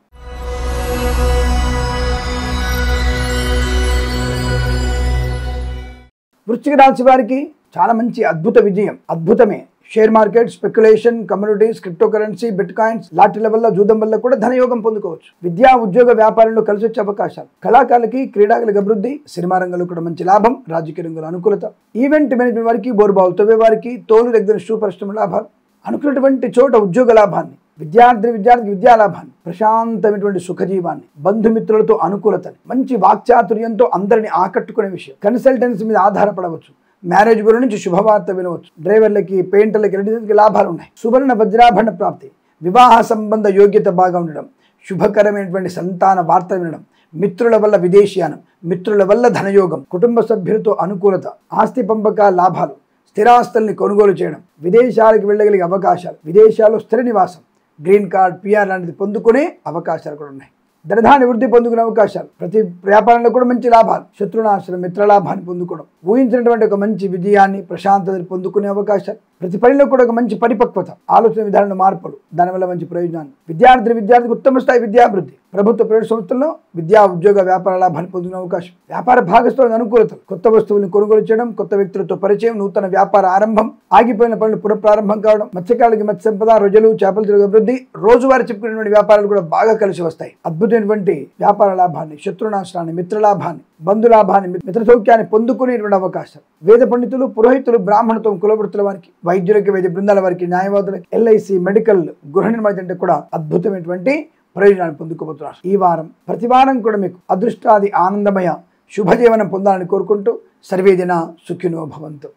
వృశ్చిక రాశి వారికి చాలా మంచి అద్భుత విజయం, అద్భుతమే. Share market, speculation, communities, cryptocurrency, bitcoins, లాటరీల వల్ల, జూదం వల్ల కూడా ధనయోగం పొందుకోవచ్చు. విద్యా, ఉద్యోగ, వ్యాపారంలో కలిసి వచ్చే అవకాశాలు, కళాకారులకి, క్రీడాకులకు అభివృద్ధి, సినిమా రంగంలో కూడా మంచి లాభం, రాజకీయ రంగంలో అనుకూలత, ఈవెంట్ మేనేజ్మెంట్ వారికి, బోరుబావులు తవ్వే వారికి, తోలు దగ్గర షూ పరిశ్రమ లాభాలు, అనుకున్నటువంటి చోట ఉద్యోగ లాభాన్ని, విద్యార్థికి విద్యా లాభాన్ని, ప్రశాంతమైనటువంటి సుఖజీవాన్ని, బంధుమిత్రులతో అనుకూలతని, మంచి వాక్చాతుర్యంతో అందరిని ఆకట్టుకునే విషయం, కన్సల్టెన్సీ మీద ఆధారపడవచ్చు, మ్యారేజ్ బ్యూరో నుంచి శుభవార్త వినవచ్చు, డ్రైవర్లకి, పెయింటర్లకి, ఎలక్ట్రీషియన్స్కి లాభాలు ఉన్నాయి, సువర్ణ వజ్రాభరణ ప్రాప్తి, వివాహ సంబంధ యోగ్యత బాగా ఉండడం, శుభకరమైనటువంటి సంతాన వార్త వినడం, మిత్రుల వల్ల విదేశీయానం, మిత్రుల వల్ల ధనయోగం, కుటుంబ సభ్యులతో అనుకూలత, ఆస్తి పంపక లాభాలు, స్థిరాస్తుల్ని కొనుగోలు చేయడం, విదేశాలకు వెళ్ళగలిగే అవకాశాలు, విదేశాల్లో స్థిర నివాసం, గ్రీన్ కార్డ్, పిఆర్ లాంటిది పొందుకునే అవకాశాలు కూడా ఉన్నాయి. ధనధాన్య వృద్ధి పొందుకునే అవకాశాలు, ప్రతి వ్యాపారంలో కూడా మంచి లాభాలు, శత్రునాశనం, మిత్రలాభాన్ని పొందుకోవడం, ఊహించినటువంటి ఒక మంచి విజయాన్ని, ప్రశాంతతని పొందుకునే అవకాశాలు, ప్రతి పనిలో కూడా ఒక మంచి పరిపక్వత, ఆలోచన విధానంలో మార్పులు, దానివల్ల మంచి ప్రయోజనాలు, విద్యార్థికి ఉత్తమ స్థాయి విద్యాభివృద్ధి, ప్రభుత్వ ప్రైవేట్ సంస్థల్లో విద్యా, ఉద్యోగ, వ్యాపార లాభాన్ని పొందుకునే అవకాశం, వ్యాపార భాగస్వామి అనుకూలతలు, కొత్త వస్తువులను కొనుగోలు చేయడం, కొత్త వ్యక్తులతో పరిచయం, నూతన వ్యాపార ఆరంభం, ఆగిపోయిన పనులు పునఃప్రారంభం కావడం, మత్స్యకారులకి మత్స్య సంపద, రొజలు, చేపల చెరువు అభివృద్ధి, రోజువారీ చెప్పుకునేటువంటి వ్యాపారాలు కూడా బాగా కలిసి వస్తాయి. అద్భుతమైనటువంటి వ్యాపార లాభాన్ని, శత్రునాశనాన్ని, మిత్రలాభాన్ని, బంధులాభాన్ని, మిత్ర సౌఖ్యాన్ని పొందుకునేటువంటి అవకాశం. వేద పండితులు, పురోహితులు, బ్రాహ్మణత్వం, కులవృత్తుల వారికి, వైద్యులకి, వైద్య బృందాల వారికి, న్యాయవాదులకి, ఎల్ఐసి, మెడికల్, గృహ నిర్మాణం కూడా అద్భుతమైనటువంటి ప్రయోజనాన్ని పొందుకోబోతున్నారు. ఈ వారం ప్రతి వారం కూడా మీకు అదృష్టాది ఆనందమయ శుభజీవనం పొందాలని కోరుకుంటూ సర్వేజన సుఖినో భవంతు.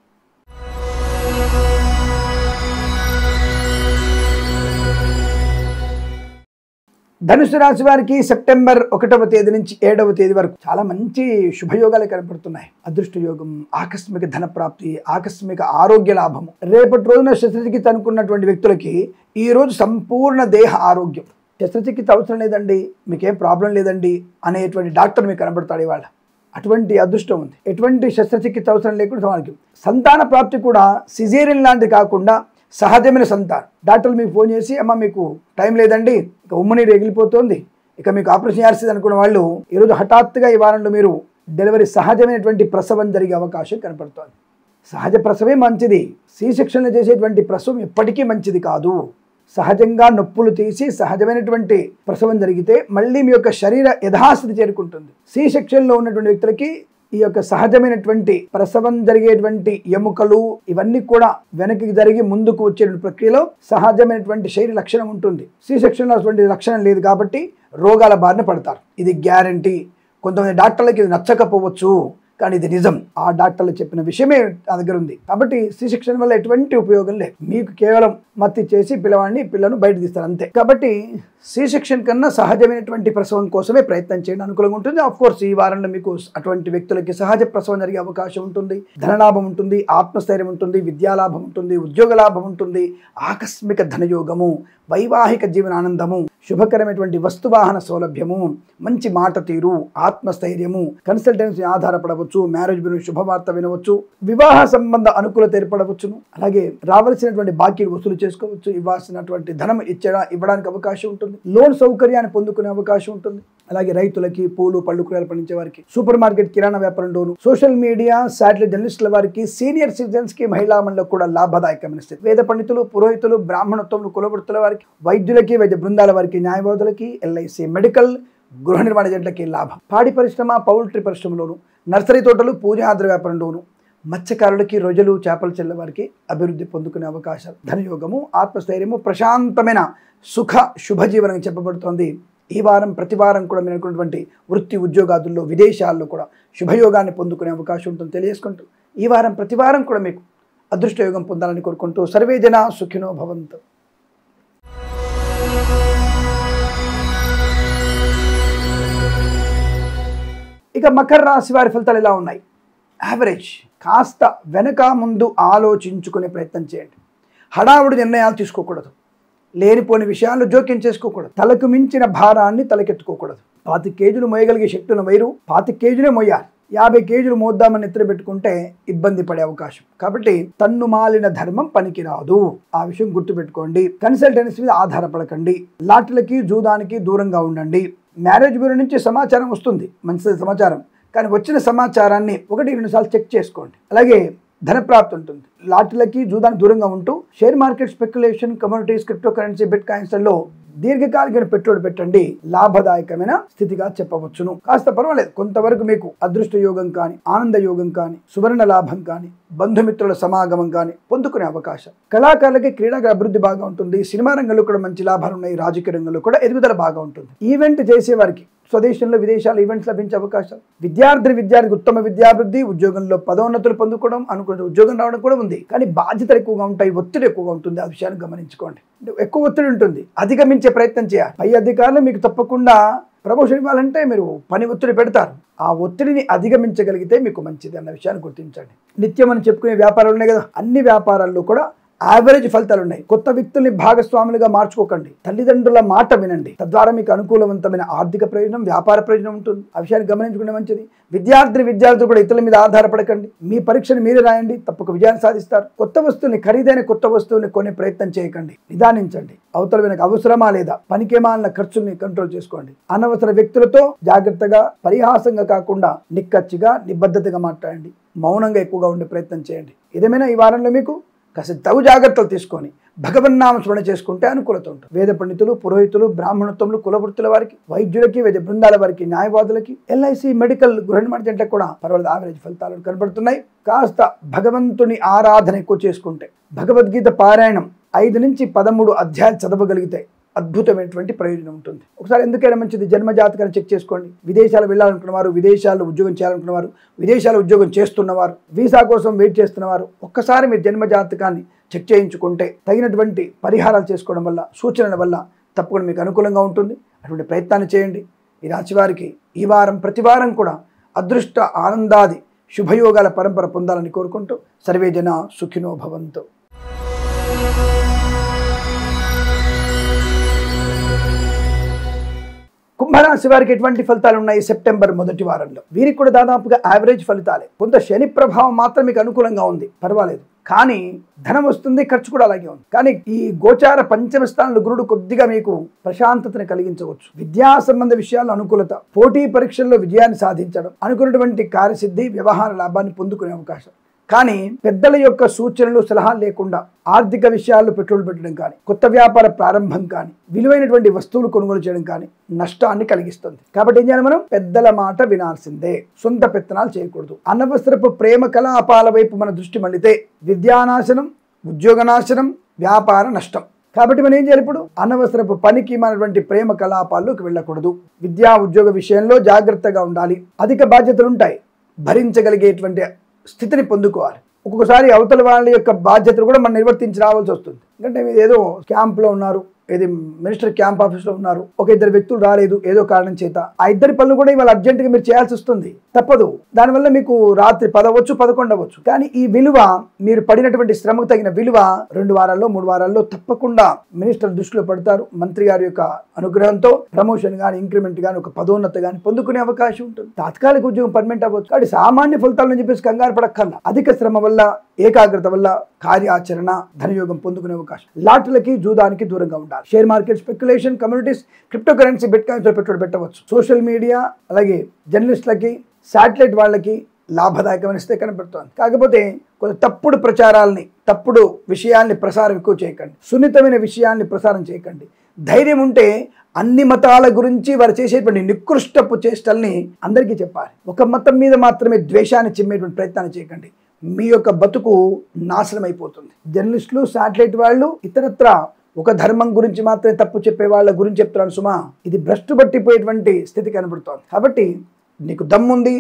ధనుసు రాశి వారికి సెప్టెంబర్ 1వ తేదీ నుంచి 7వ తేదీ వరకు చాలా మంచి శుభయోగాలు కనపడుతున్నాయి. అదృష్ట యోగం, ఆకస్మిక ధన ప్రాప్తి, ఆకస్మిక ఆరోగ్య లాభము. రేపటి రోజున శస్త్రచికిత్స అనుకున్నటువంటి వ్యక్తులకి ఈ రోజు సంపూర్ణ దేహ ఆరోగ్యం. శస్త్రచికిత్స అవసరం లేదండి, మీకేం ప్రాబ్లం లేదండి అనేటువంటి డాక్టర్ మీకు కనబడతాడు ఇవాళ. అటువంటి అదృష్టం ఉంది. ఎటువంటి శస్త్రచికిత్స అవసరం లేకుండా మనకి సంతాన ప్రాప్తి కూడా సిజేరియన్ లాంటిది కాకుండా సహజమైన సంతానం. డాక్టర్లు మీకు ఫోన్ చేసి, అమ్మ మీకు టైం లేదండి, ఇక ఉమ్మనీరు ఎగిలిపోతుంది, ఇక మీకు ఆపరేషన్ చేయాల్సింది అనుకున్న వాళ్ళు ఈరోజు హఠాత్తుగా ఈ వారంలో మీరు డెలివరీ, సహజమైనటువంటి ప్రసవం జరిగే అవకాశం కనపడుతుంది. సహజ ప్రసవే మంచిది. సి సెక్షన్లో చేసేటువంటి ప్రసవం ఎప్పటికీ మంచిది కాదు. సహజంగా నొప్పులు తీసి సహజమైనటువంటి ప్రసవం జరిగితే మళ్ళీ మీ యొక్క శరీర యథాస్థితి చేరుకుంటుంది. సి సెక్షన్లో ఉన్నటువంటి వ్యక్తులకి ఈ యొక్క సహజమైనటువంటి ప్రసవం జరిగేటువంటి ఎముకలు ఇవన్నీ కూడా వెనక్కి జరిగి ముందుకు వచ్చే ప్రక్రియలో సహజమైనటువంటి శరీర లక్షణం ఉంటుంది. సి సెక్షన్లో అటువంటి లక్షణం లేదు కాబట్టి రోగాల బారిన పడతారు. ఇది గ్యారంటీ. కొంతమంది డాక్టర్లకి ఇది నచ్చకపోవచ్చు, కానీ ఇది నిజం. ఆ డాక్టర్లు చెప్పిన విషయమే నా దగ్గర ఉంది. కాబట్టి సి సెక్షన్ వల్ల ఎటువంటి ఉపయోగం లేదు. మీకు కేవలం మత్తి చేసి పిల్లను బయట తీస్తారు అంతే. కాబట్టి సి సెక్షన్ కన్నా సహజమైనటువంటి ప్రసవం కోసమే ప్రయత్నం చేయండి, అనుకూలంగా ఉంటుంది. ఆఫ్ కోర్స్ ఈ వారంలో మీకు అటువంటి వ్యక్తులకి సహజ ప్రసవం జరిగే అవకాశం ఉంటుంది, ధనలాభం ఉంటుంది, ఆత్మస్థైర్యం ఉంటుంది, విద్యాలాభం ఉంటుంది, ఉద్యోగ లాభం ఉంటుంది, ఆకస్మిక ధనయోగము, వైవాహిక జీవనానందము, శుభకరమైనటువంటి వస్తువాహన సౌలభ్యము, మంచి మాట తీరు, ఆత్మస్థైర్యము, కన్సల్టెన్సీ ఆధారపడవచ్చు, మ్యారేజ్ బ్యూరో శుభవార్త వినవచ్చు, వివాహ సంబంధ అనుకూలత ఏర్పడవచ్చును. అలాగే రావాల్సినటువంటి బాకీలు వసూలు చేసుకోవచ్చు, ఇవ్వాల్సినటువంటి ధనం ఇవ్వడానికి అవకాశం ఉంటుంది, లోన్ సౌకర్యాన్ని పొందుకునే అవకాశం ఉంటుంది. అలాగే రైతులకి, పూలు పళ్ళు కూరగాయలు పండించే వారికి, సూపర్ మార్కెట్ కిరాణా వ్యాపారం లోను, సోషల్ మీడియా శాటిలైట్ జర్నలిస్టుల వారికి, సీనియర్ సిటిజన్స్ కి, మహిళా మండలకు కూడా లాభదాయకమైన స్థితి. వేద పండితులు, పురోహితులు, బ్రాహ్మణత్వములు, కులవృత్తుల వారికి, వైద్యులకి, వైద్య బృందాల వారికి, న్యాయవాదులకి, ఎల్ఐసి మెడికల్, గృహ నిర్మాణ ఏజెంట్లకి లాభం. పాడి పరిశ్రమ, పౌల్ట్రీ పరిశ్రమలోను, నర్సరీ తోటలు, పూజాద్ర వ్యాపారంలోను, మత్స్యకారులకి, రొయ్యలు, చేపలు చెల్ల వారికి అభివృద్ధి పొందుకునే అవకాశాలు, ధనయోగము, ఆత్మస్థైర్యము, ప్రశాంతమైన సుఖ శుభజీవనం చెప్పబడుతోంది. ఈ వారం ప్రతి వారం కూడా మీరు అనుకున్నటువంటి వృత్తి ఉద్యోగాదుల్లో, విదేశాల్లో కూడా శుభయోగాన్ని పొందుకునే అవకాశం ఉంటుంది తెలియజేసుకుంటూ, ఈ వారం ప్రతి వారం కూడా మీకు అదృష్టయోగం పొందాలని కోరుకుంటూ సర్వే జన సుఖినో భవంతు. ఇక మకర రాశి వారి ఫలితాలు ఎలా ఉన్నాయి? యావరేజ్. కాస్త వెనక ముందు ఆలోచించుకునే ప్రయత్నం చేయండి. హడావుడి నిర్ణయాలు తీసుకోకూడదు, లేనిపోని విషయాల్లో జోక్యం చేసుకోకూడదు, తలకు మించిన భారాన్ని తలకెత్తుకోకూడదు. 25 కేజీలు మోయగలిగే శక్తి ఉన్న వైరు 25 కేజీలే మోయాలి. 50 కేజీలు మోద్దామని ఎత్తున పెట్టుకుంటే ఇబ్బంది పడే అవకాశం. కాబట్టి తన్ను మాలిన ధర్మం పనికిరాదు, ఆ విషయం గుర్తుపెట్టుకోండి. కన్సల్టెన్సీ మీద ఆధారపడకండి, లాటరీలకి జూదానికి దూరంగా ఉండండి. మ్యారేజ్ బ్యూరో నుంచి సమాచారం వస్తుంది, మంచి సమాచారం, కానీ వచ్చిన సమాచారాన్ని 1-2 సార్లు చెక్ చేసుకోండి. అలాగే ధనప్రాప్తి ఉంటుంది. లాటరీలకి జూదానికి దూరంగా ఉంటూ share market, speculation, commodities, cryptocurrency, బిట్ కాయిన్స్లలో దీర్ఘకాలిక పెట్టుబడి పెట్టండి, లాభదాయకమైన స్థితిగా చెప్పవచ్చును. కాస్త పర్వాలేదు, కొంతవరకు మీకు అదృష్ట యోగం కానీ, ఆనంద యోగం కానీ, సువర్ణ లాభం కానీ, బంధుమిత్రుల సమాగమం కానీ పొందుకునే అవకాశం. కళాకారులకి, క్రీడాగా అభివృద్ధి బాగా ఉంటుంది. సినిమా రంగంలో కూడా మంచి లాభాలు ఉన్నాయి. రాజకీయ రంగంలో కూడా ఎదుగుదల బాగా ఉంటుంది. ఈవెంట్ చేసేవారికి స్వదేశంలో, విదేశాల్లో ఈవెంట్స్ లభించే అవకాశాలు. విద్యార్థికి ఉత్తమ విద్యాభివృద్ధి, ఉద్యోగంలో పదోన్నతులు పొందుకోవడం, అనుకున్న ఉద్యోగం రావడం కూడా ఉంది. కానీ బాధ్యతలు ఎక్కువగా ఉంటాయి, ఒత్తిడి ఎక్కువగా ఉంటుంది. ఆ విషయాన్ని గమనించుకోండి. ఎక్కువ ఒత్తిడి ఉంటుంది, అధిగమించే ప్రయత్నం చేయాలి. పై అధికారులు మీకు తప్పకుండా ప్రమోషన్ ఇవ్వాలంటే మీరు పని ఒత్తిడి పెడతారు. ఆ ఒత్తిడిని అధిగమించగలిగితే మీకు మంచిది అన్న విషయాన్ని గుర్తించండి. నిత్యం అని చెప్పుకునే వ్యాపారాలు ఉన్నాయి కదా, అన్ని వ్యాపారాల్లో కూడా యావరేజ్ ఫలితాలు ఉన్నాయి. కొత్త వ్యక్తుల్ని భాగస్వాములుగా మార్చుకోకండి. తల్లిదండ్రుల మాట వినండి, తద్వారా మీకు అనుకూలవంతమైన ఆర్థిక ప్రయోజనం, వ్యాపార ప్రయోజనం ఉంటుంది. ఆ విషయాన్ని గమనించుకుంటే మంచిది. విద్యార్థులు కూడా ఇతరుల మీద ఆధారపడకండి. మీ పరీక్షను మీరే రాయండి, తప్పక విజయాన్ని సాధిస్తారు. కొత్త వస్తువుల్ని, ఖరీదైన కొత్త వస్తువుల్ని కొనే ప్రయత్నం చేయకండి, నిదానించండి. అవతల వెనక అవసరమా లేదా, పనికేమాలిన ఖర్చుల్ని కంట్రోల్ చేసుకోండి. అనవసర వ్యక్తులతో జాగ్రత్తగా, పరిహాసంగా కాకుండా నిక్కచ్చిగా, నిబద్ధతగా మాట్లాడండి. మౌనంగా ఎక్కువగా ఉండే ప్రయత్నం చేయండి. ఏదేమైనా ఈ వారంలో మీకు కాస్త తగు జాగ్రత్తలు తీసుకొని భగవన్నామ స్మరణ చేసుకుంటే అనుకూలత ఉంటుంది. వేద పండితులు, పురోహితులు, బ్రాహ్మణత్వములు, కులవృత్తుల వారికి, వైద్యులకి, వైద్య బృందాల వారికి, న్యాయవాదులకి, ఎల్ఐసి మెడికల్, గృహ నిర్మాణ ఏజెంట్లకు కూడా పర్వాలేదు, యావరేజ్ ఫలితాలు కనబడుతున్నాయి. కాస్త భగవంతుని ఆరాధన ఎక్కువ చేసుకుంటే, భగవద్గీత పారాయణం 5 నుంచి 13 అధ్యాయాలు చదవగలిగితే అద్భుతమైనటువంటి ప్రయోజనం ఉంటుంది. ఒకసారి ఎందుకైనా మంచిది జన్మ జాతకాన్ని చెక్ చేసుకోండి. విదేశాలు వెళ్ళాలనుకున్నవారు, విదేశాల్లో ఉద్యోగం చేయాలనుకున్నవారు, విదేశాల్లో ఉద్యోగం చేస్తున్నవారు, వీసా కోసం వెయిట్ చేస్తున్నవారు, ఒక్కసారి మీరు జన్మ జాతకాన్ని చెక్ చేయించుకుంటే తగినటువంటి పరిహారాలు చేసుకోవడం వల్ల, సూచనల వల్ల తప్పకుండా మీకు అనుకూలంగా ఉంటుంది. అటువంటి ప్రయత్నాన్ని చేయండి. ఈ రాశి వారికి ఈ వారం ప్రతి వారం కూడా అదృష్ట, ఆనందాది, శుభయోగాల పరంపర పొందాలని కోరుకుంటూ సర్వే జన సుఖినో భవంతు. కుంభరాశి వారికి ఎటువంటి ఫలితాలు ఉన్నాయి? సెప్టెంబర్ మొదటి వారంలో వీరికి కూడా దాదాపుగా యావరేజ్ ఫలితాలే. కొంత శని ప్రభావం మాత్రం మీకు అనుకూలంగా ఉంది, పర్వాలేదు. కానీ ధనం వస్తుంది, ఖర్చు కూడా అలాగే ఉంది. కానీ ఈ గోచార పంచమ స్థానంలో గురుడు కొద్దిగా మీకు ప్రశాంతతను కలిగించవచ్చు. విద్యా సంబంధ విషయాల్లో అనుకూలత, పోటీ పరీక్షల్లో విజయాన్ని సాధించడం, అనుకున్నటువంటి కార్యసిద్ధి, వ్యవహార లాభాన్ని పొందుకునే అవకాశం. కానీ పెద్దల యొక్క సూచనలు, సలహాలు లేకుండా ఆర్థిక విషయాల్లో పెట్టుబడి పెట్టడం కానీ, కొత్త వ్యాపార ప్రారంభం కానీ, విలువైనటువంటి వస్తువులు కొనుగోలు చేయడం కానీ నష్టాన్ని కలిగిస్తుంది. కాబట్టి ఏం చేయాలి? మనం పెద్దల మాట వినాల్సిందే, సొంత పెత్తనాలు చేయకూడదు. అనవసరపు ప్రేమ కలాపాల వైపు మన దృష్టి మళ్ళితే విద్యానాశనం, ఉద్యోగ నాశనం, వ్యాపార నష్టం. కాబట్టి మనం ఏం చేయాలి? ఇప్పుడు అనవసరపు పనికి మనటువంటి ప్రేమ కలాపాల్లోకి వెళ్ళకూడదు. విద్యా ఉద్యోగ విషయంలో జాగ్రత్తగా ఉండాలి. అధిక బాధ్యతలు ఉంటాయి, భరించగలిగేటువంటి స్థితిని పొందుకోవాలి. ఒక్కొక్కసారి అవతల వాళ్ళ యొక్క బాధ్యతలు కూడా మనం నిర్వర్తించి రావాల్సి వస్తుంది. ఎందుకంటే మీరు ఏదో క్యాంప్లో ఉన్నారు, ఏది మినిస్టర్ క్యాంప్ ఆఫీస్లో ఉన్నారు, ఒక ఇద్దరు వ్యక్తులు రాలేదు ఏదో కారణం చేత, ఆ ఇద్దరి పనులు కూడా ఇవాళ అర్జెంటుగా మీరు చేయాల్సి వస్తుంది, తప్పదు. దానివల్ల మీకు రాత్రి 10 అవ్వచ్చు 11 అవ్వచ్చు. కానీ ఈ విలువ, మీరు పడినటువంటి శ్రమకు తగిన విలువ 2 వారాల్లో 3 వారాల్లో తప్పకుండా మినిస్టర్ దృష్టిలో పడతారు. మంత్రి గారి యొక్క అనుగ్రహంతో ప్రమోషన్ కానీ, ఇంక్రిమెంట్ కానీ, ఒక పదోన్నత కానీ పొందుకునే అవకాశం ఉంటుంది. తాత్కాలిక ఉద్యోగం పర్మనెంట్ అవ్వచ్చు. కాబట్టి సామాన్య ఫలితాలను చెప్పేసి కంగారు పడక్కర్లా. అధిక శ్రమ వల్ల, ఏకాగ్రత వల్ల కార్యాచరణ, ధనయోగం పొందుకునే అవకాశం. లాటరీలకి, జూదానికి దూరంగా ఉండాలి. Share market, speculation, communities, cryptocurrency, bit coins లో పెట్టుబడి పెట్టవచ్చు. సోషల్ మీడియా, అలాగే జర్నలిస్టులకి, శాటిలైట్ వాళ్ళకి లాభదాయకమైన స్థితి కనబడుతోంది. కాకపోతే కొంత తప్పుడు ప్రచారాలని, తప్పుడు విషయాల్ని ప్రసారం ఎక్కువ చేయకండి. సున్నితమైన విషయాల్ని ప్రసారం చేయకండి. ధైర్యం ఉంటే అన్ని మతాల గురించి వారు చేసేటువంటి నికృష్టపు చేష్టల్ని అందరికీ చెప్పాలి. ఒక మతం మీద మాత్రమే ద్వేషాన్ని చిమ్మేటువంటి ప్రయత్నాన్ని చేయకండి. మీ యొక్క బతుకు నాశనం అయిపోతుంది. జర్నలిస్టులు, శాటిలైట్ వాళ్ళు, ఇతరత్ర ఒక ధర్మం గురించి మాత్రమే తప్పు చెప్పే వాళ్ళ గురించి చెప్తున్నాను సుమా, ఇది భ్రష్టు పట్టిపోయేటువంటి స్థితి కనబడుతోంది. కాబట్టి నీకు దమ్ముంది,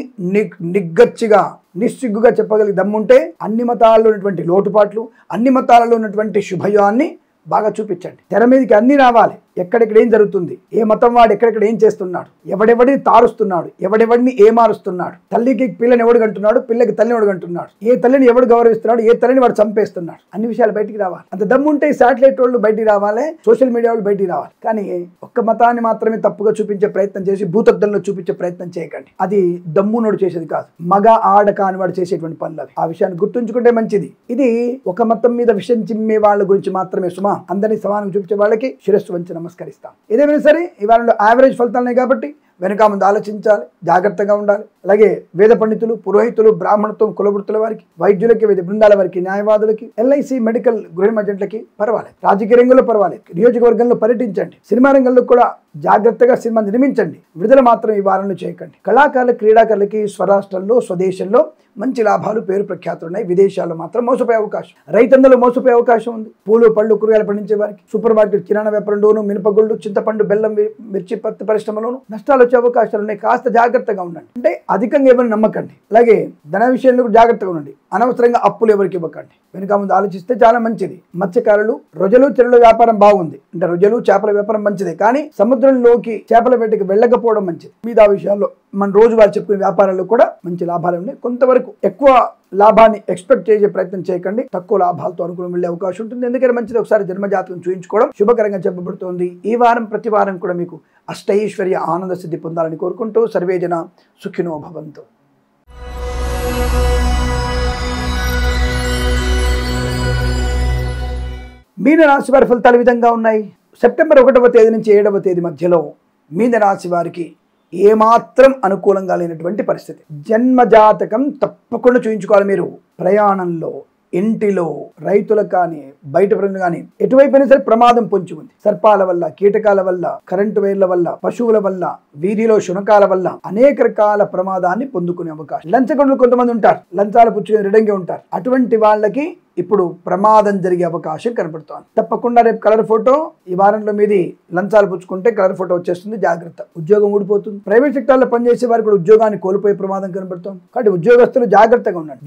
నిగ్గచ్చిగా నిస్సిగ్గుగా చెప్పగలిగే దమ్ముంటే అన్ని మతాల్లో ఉన్నటువంటి లోటుపాట్లు, అన్ని మతాలలో ఉన్నటువంటి శుభయాన్ని బాగా చూపించండి. తెర మీదకి అన్ని రావాలి. ఎక్కడెక్కడ ఏం జరుగుతుంది, ఏ మతం వాడు ఎక్కడెక్కడ ఏం చేస్తున్నాడు, ఎవడెవడిని తారుస్తున్నాడు, ఎవడెవడిని ఏమారుస్తున్నాడు, తల్లికి పిల్లని ఎవడు కంటున్నాడు, పిల్లకి తల్లిని ఎవడు కంటున్నాడు, ఏ తల్లిని ఎవడు గౌరవిస్తున్నాడు, ఏ తల్లిని వాడు చంపేస్తున్నాడు, అన్ని విషయాలు బయటికి రావాలి. అంత దమ్ముంటే శాటిలైట్ వాళ్ళు బయటికి రావాలి, సోషల్ మీడియా వాళ్ళు బయటికి రావాలి. కానీ ఒక్క మతాన్ని మాత్రమే తప్పుగా చూపించే ప్రయత్నం చేసి భూతద్దంలో చూపించే ప్రయత్నం చేయకండి. అది దమ్మునోడు చేసేది కాదు, మగ ఆడ కాని వాడు చేసేటువంటి పనులు అవి. ఆ విషయాన్ని గుర్తుంచుకుంటే మంచిది. ఇది ఒక మతం మీద విషయం చిమ్మే వాళ్ళ గురించి మాత్రమే సుమా. అందరినీ సమానంగా చూపించే వాళ్ళకి శిరస్సు వంచి నమస్కరిస్తాం. ఏదేమైనా సరే ఈ వారంలో యావరేజ్ ఫలితాలున్నాయి కాబట్టి వెనుక ముందు ఆలోచించాలి, జాగ్రత్తగా ఉండాలి. అలాగే వేద పండితులు, పురోహితులు, బ్రాహ్మణత్వం, కులవృత్తుల వారికి, వైద్యులకి, వేద బృందాల వారికి, న్యాయవాదులకి, ఎల్ఐసి, మెడికల్, గృహ ఏజెంట్లకి పర్వాలేదు. రాజకీయ రంగంలో పర్వాలేదు. నియోజకవర్గంలో పర్యటించండి. సినిమా రంగంలో కూడా జాగ్రత్తగా సినిమా నిర్మించండి. విడుదల మాత్రం ఈ వారంలో చేయకండి. కళాకారులు, క్రీడాకారులకి స్వరాష్ట్రంలో, స్వదేశంలో మంచి లాభాలు, పేరు ప్రఖ్యాతులు ఉన్నాయి. విదేశాల్లో మాత్రం మోసపోయే అవకాశం, రైతన్నలు మోసపోయే అవకాశం ఉంది. పూలు, పళ్ళు, కూరగాయలు పండించే వారికి, సూపర్ మార్కెట్, కిరాణా వ్యాపారంలోను, మినపగుళ్ళు, చింతపండు, బెల్లం, మిర్చి, పత్తి పరిశ్రమలోను నష్టాలు వచ్చే అవకాశాలు ఉన్నాయి. కాస్త జాగ్రత్తగా ఉండండి. అంటే అధికంగా ఎవరిని నమ్మకండి. అలాగే ధన విషయంలో కూడా జాగ్రత్తగా ఉండండి. అనవసరంగా అప్పులు ఎవరికి ఇవ్వకండి. వెనుక ముందు ఆలోచిస్తే చాలా మంచిది. మత్స్యకారులు, రొయ్యలు, చెరువుల వ్యాపారం బాగుంది. అంటే రొయ్యలు, చేపల వ్యాపారం మంచిదే. కానీ సముద్రంలోకి చేపల వేటకి వెళ్ళకపోవడం మంచిది. మీద ఆ విషయాల్లో మన రోజువారు చెప్పుకునే వ్యాపారాల్లో కూడా మంచి లాభాలు ఉన్నాయి. కొంతవరకు ఎక్కువ లాభాన్ని ఎక్స్పెక్ట్ చేసే ప్రయత్నం చేయకండి. తక్కువ లాభాలతో అనుకూలం వెళ్ళే అవకాశం ఉంటుంది. ఎందుకంటే మంచిది ఒకసారి జన్మజాతకం చూయించుకోవడం శుభకరంగా చెప్పబడుతోంది. ఈ వారం ప్రతి వారం కూడా మీకు అష్టైశ్వర్య ఆనంద సిద్ధి పొందాలని కోరుకుంటూ సర్వేజన సుఖినో భవంతు. మీనరాశి వారి ఫలితాలు విధంగా ఉన్నాయి. సెప్టెంబర్ 1వ తేదీ నుంచి 7వ తేదీ మధ్యలో మీనరాశి వారికి ఏమాత్రం అనుకూలంగా లేనటువంటి పరిస్థితి. జన్మజాతకం తప్పకుండా చూయించుకోవాలి. మీరు ప్రయాణంలో, ఇంటిలో, రైతులకు కానీ, బయట ప్రజలు కానీ ఎటువైపోయినా సరే ప్రమాదం పొంచి ఉంది. సర్పాల వల్ల, కీటకాల వల్ల, కరెంటు వైర్ల వల్ల, పశువుల వల్ల, వీధిలో శునకాల వల్ల అనేక రకాల ప్రమాదాన్ని పొందుకునే అవకాశం. లంచగొండలు కొంతమంది ఉంటారు, లంచాలు పుచ్చుకుని రెడంగా ఉంటారు. అటువంటి వాళ్ళకి ఇప్పుడు ప్రమాదం జరిగే అవకాశం కనబడుతోంది. తప్పకుండా రేపు కలర్ ఫోటో, ఈ వారంలో మీది లంచాలు పుచ్చుకుంటే కలర్ ఫోటో వచ్చేస్తుంది, జాగ్రత్త. ఉద్యోగం ఊడిపోతుంది. ప్రైవేట్ సెక్టార్లో పనిచేసే వారికి కూడా ఉద్యోగాన్ని కోల్పోయే ప్రమాదం కనబడుతోంది. కాబట్టి ఉద్యోగస్తులు జాగ్రత్తగా ఉండండి.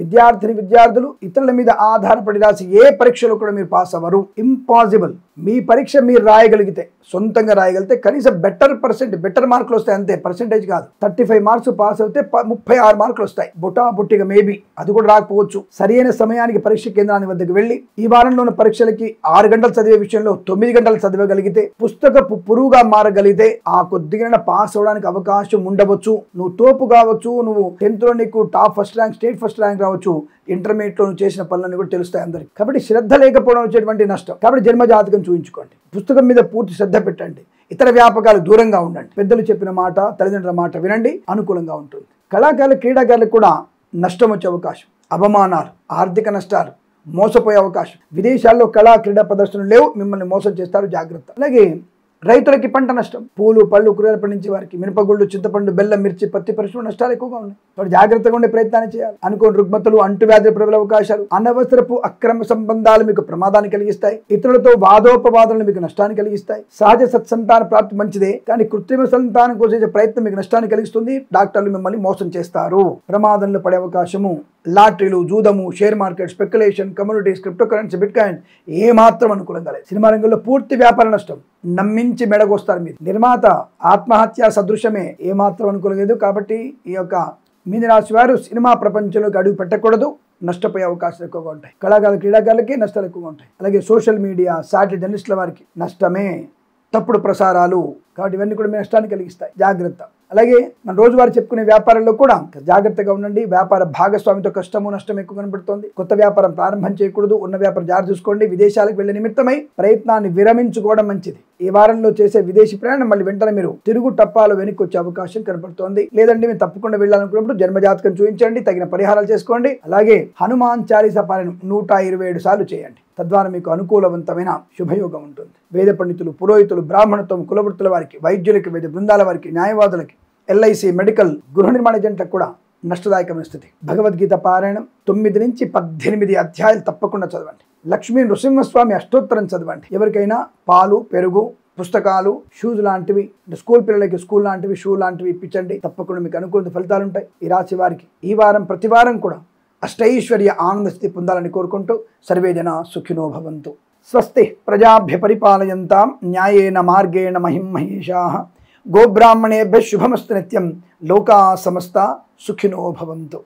విద్యార్థులు ఇతరుల మీద ఆధారపడి రాసి ఏ పరీక్షలో కూడా మీరు పాస్ అవ్వరు. ఇంపాసిబుల్. మీ పరీక్ష మీరు రాయగలిగితే, సొంతంగా రాయగలిగితే కనీసం బెటర్ మార్కులు వస్తాయి. అంతే, పర్సెంటేజ్ కాదు. 35 మార్క్స్ పాస్ అవుతే 36 మార్కులు వస్తాయి. బొట్టిగా మేబీ అది కూడా రాకపోవచ్చు. సరైన సమయానికి పరీక్ష కేంద్రాన్ని వద్దకు వెళ్ళి ఈ వారంలో ఉన్న పరీక్షలకి 6 గంటలు చదివే విషయంలో 9 గంటలు చదవగలిగితే, పుస్తకపు పురుగుగా మారగలిగితే ఆ కొద్దిగా పాస్ అవడానికి అవకాశం ఉండవచ్చు. నువ్వు తోపు కావచ్చు, నువ్వు 10th లో నీకు top first rank, state first rank రావచ్చు. ఇంటర్మీడియట్ లో నువ్వు చేసిన పనులన్నీ కూడా తెలుస్తాయి అందరికి. కాబట్టి శ్రద్ధ లేకపోవడం వచ్చేటువంటి నష్టం. కాబట్టి జన్మజాతకం చూయించుకోండి. పుస్తకం మీద పూర్తి శ్రద్ధ పెట్టండి. ఇతర వ్యాపకాలు దూరంగా ఉండండి. పెద్దలు చెప్పిన మాట, తల్లిదండ్రుల మాట వినండి, అనుకూలంగా ఉంటుంది. కళాకారులు, క్రీడాకారులకు కూడా నష్టం వచ్చే అవకాశం, అవమానాలు, ఆర్థిక నష్టాలు, మోసపోయే అవకాశం. విదేశాల్లో కళా క్రీడా ప్రదర్శనలు లేవు, మిమ్మల్ని మోసం చేస్తారు, జాగ్రత్త. అలాగే రైతులకి పంట నష్టం, పూలు పళ్ళు కూరగాయలు పండించే వారికి మినపగుళ్ళు, చింతపండు, బెల్లం, మిర్చి, పత్తి పరిశ్రమ నష్టాలు ఎక్కువగా ఉన్నాయి. కాబట్టి జాగ్రత్తగా ఉండే ప్రయత్నాన్ని చేయాలి. అనుకోని రుగ్మతలు, అంటువ్యాధులు ప్రబల అవకాశాలు, అనవసరపు అక్రమ సంబంధాలు మీకు ప్రమాదాన్ని కలిగిస్తాయి. ఇతరులతో వాదోపవాదాలు మీకు నష్టాన్ని కలిగిస్తాయి. సహజ సత్సంతాన ప్రాప్తి మంచిదే, కానీ కృత్రిమ సంతానం కోసం చేసే ప్రయత్నం మీకు నష్టాన్ని కలిగిస్తుంది. డాక్టర్లు మిమ్మల్ని మోసం చేస్తారు. ప్రమాదంలో పడే అవకాశము, లాటరీలు, జూదము, share market, speculation, communities, cryptocurrency, bitcoin ఏమాత్రం అనుకూలంగా లేదు. సినిమా రంగంలో పూర్తి వ్యాపార నష్టం, నమ్మించి మెడగొస్తారు. మీరు నిర్మాత ఆత్మహత్య సదృశ్యమే, ఏమాత్రం అనుకూలంగా లేదు. కాబట్టి ఈ యొక్క మీనరాశి వారు సినిమా ప్రపంచంలోకి అడుగు పెట్టకూడదు, నష్టపోయే అవకాశాలు ఎక్కువగా ఉంటాయి. కళాకారులు, క్రీడాకారులకి నష్టాలు ఎక్కువగా ఉంటాయి. అలాగే సోషల్ మీడియా, సాటిలైట్ జర్నలిస్టుల వారికి నష్టమే, తప్పుడు ప్రసారాలు. కాబట్టి ఇవన్నీ కూడా మీ నష్టాన్ని కలిగిస్తాయి. జాగ్రత్త. అలాగే మన రోజువారీ చెప్పుకునే వ్యాపారంలో కూడా జాగ్రత్తగా ఉండండి. వ్యాపార భాగస్వామితో కష్టము నష్టం ఎక్కువ కనబడుతోంది. కొత్త వ్యాపారం ప్రారంభం చేయకూడదు. ఉన్న వ్యాపారం జాగ్రత్త చూసుకోండి. విదేశాలకు వెళ్లే నిమిత్తమై ప్రయత్నాన్ని విరమించుకోవడం మంచిది. ఈ వారంలో చేసే విదేశీ ప్రయాణం మళ్ళీ వెంటనే మీరు తిరుగు టప్పాలో వెనక్కి వచ్చే అవకాశం కనబడుతోంది. లేదంటే మీరు తప్పకుండా వెళ్ళాలనుకున్నప్పుడు జన్మజాతకం చూపించండి, తగిన పరిహారాలు చేసుకోండి. అలాగే హనుమాన్ చాలీసా పారాయణం 127 సార్లు చేయండి. తద్వారా మీకు అనుకూలవంతమైన శుభయోగం ఉంటుంది. వేద పండితులు, పురోహితులు, బ్రాహ్మణత్వం, కులవృత్తుల వారికి, వైద్యులకి, వైద్య బృందాల వారికి, న్యాయవాదులకి, ఎల్ఐసి, మెడికల్, గృహ నిర్మాణ ఏజెంట్లకు కూడా నష్టదాయకమైన స్థితి. భగవద్గీత పారాయణం 9 నుంచి 18 అధ్యాయాలు తప్పకుండా చదవండి. లక్ష్మీ నృసింహస్వామి అష్టోత్తరం చదవండి. ఎవరికైనా పాలు, పెరుగు, పుస్తకాలు, షూస్ లాంటివి, స్కూల్ పిల్లలకి స్కూల్ లాంటివి, షూ లాంటివి ఇప్పించండి. తప్పకుండా మీకు అనుకూల ఫలితాలు ఉంటాయి. ఈ రాశి వారికి ఈ వారం ప్రతి వారం కూడా అష్టైశ్వర్య ఆనంద స్థితి పొందాలని కోరుకుంటూ సర్వేజన సుఖినో భవంతు. స్వస్తి ప్రజాభ్య పరిపాలయంతాం న్యాయేన మార్గేణ మహిం మహేషాః. గోబ్రాహ్మణేభ్యః శుభమస్తు నిత్యం. లోకా సమస్తా సుఖినో భవంతు.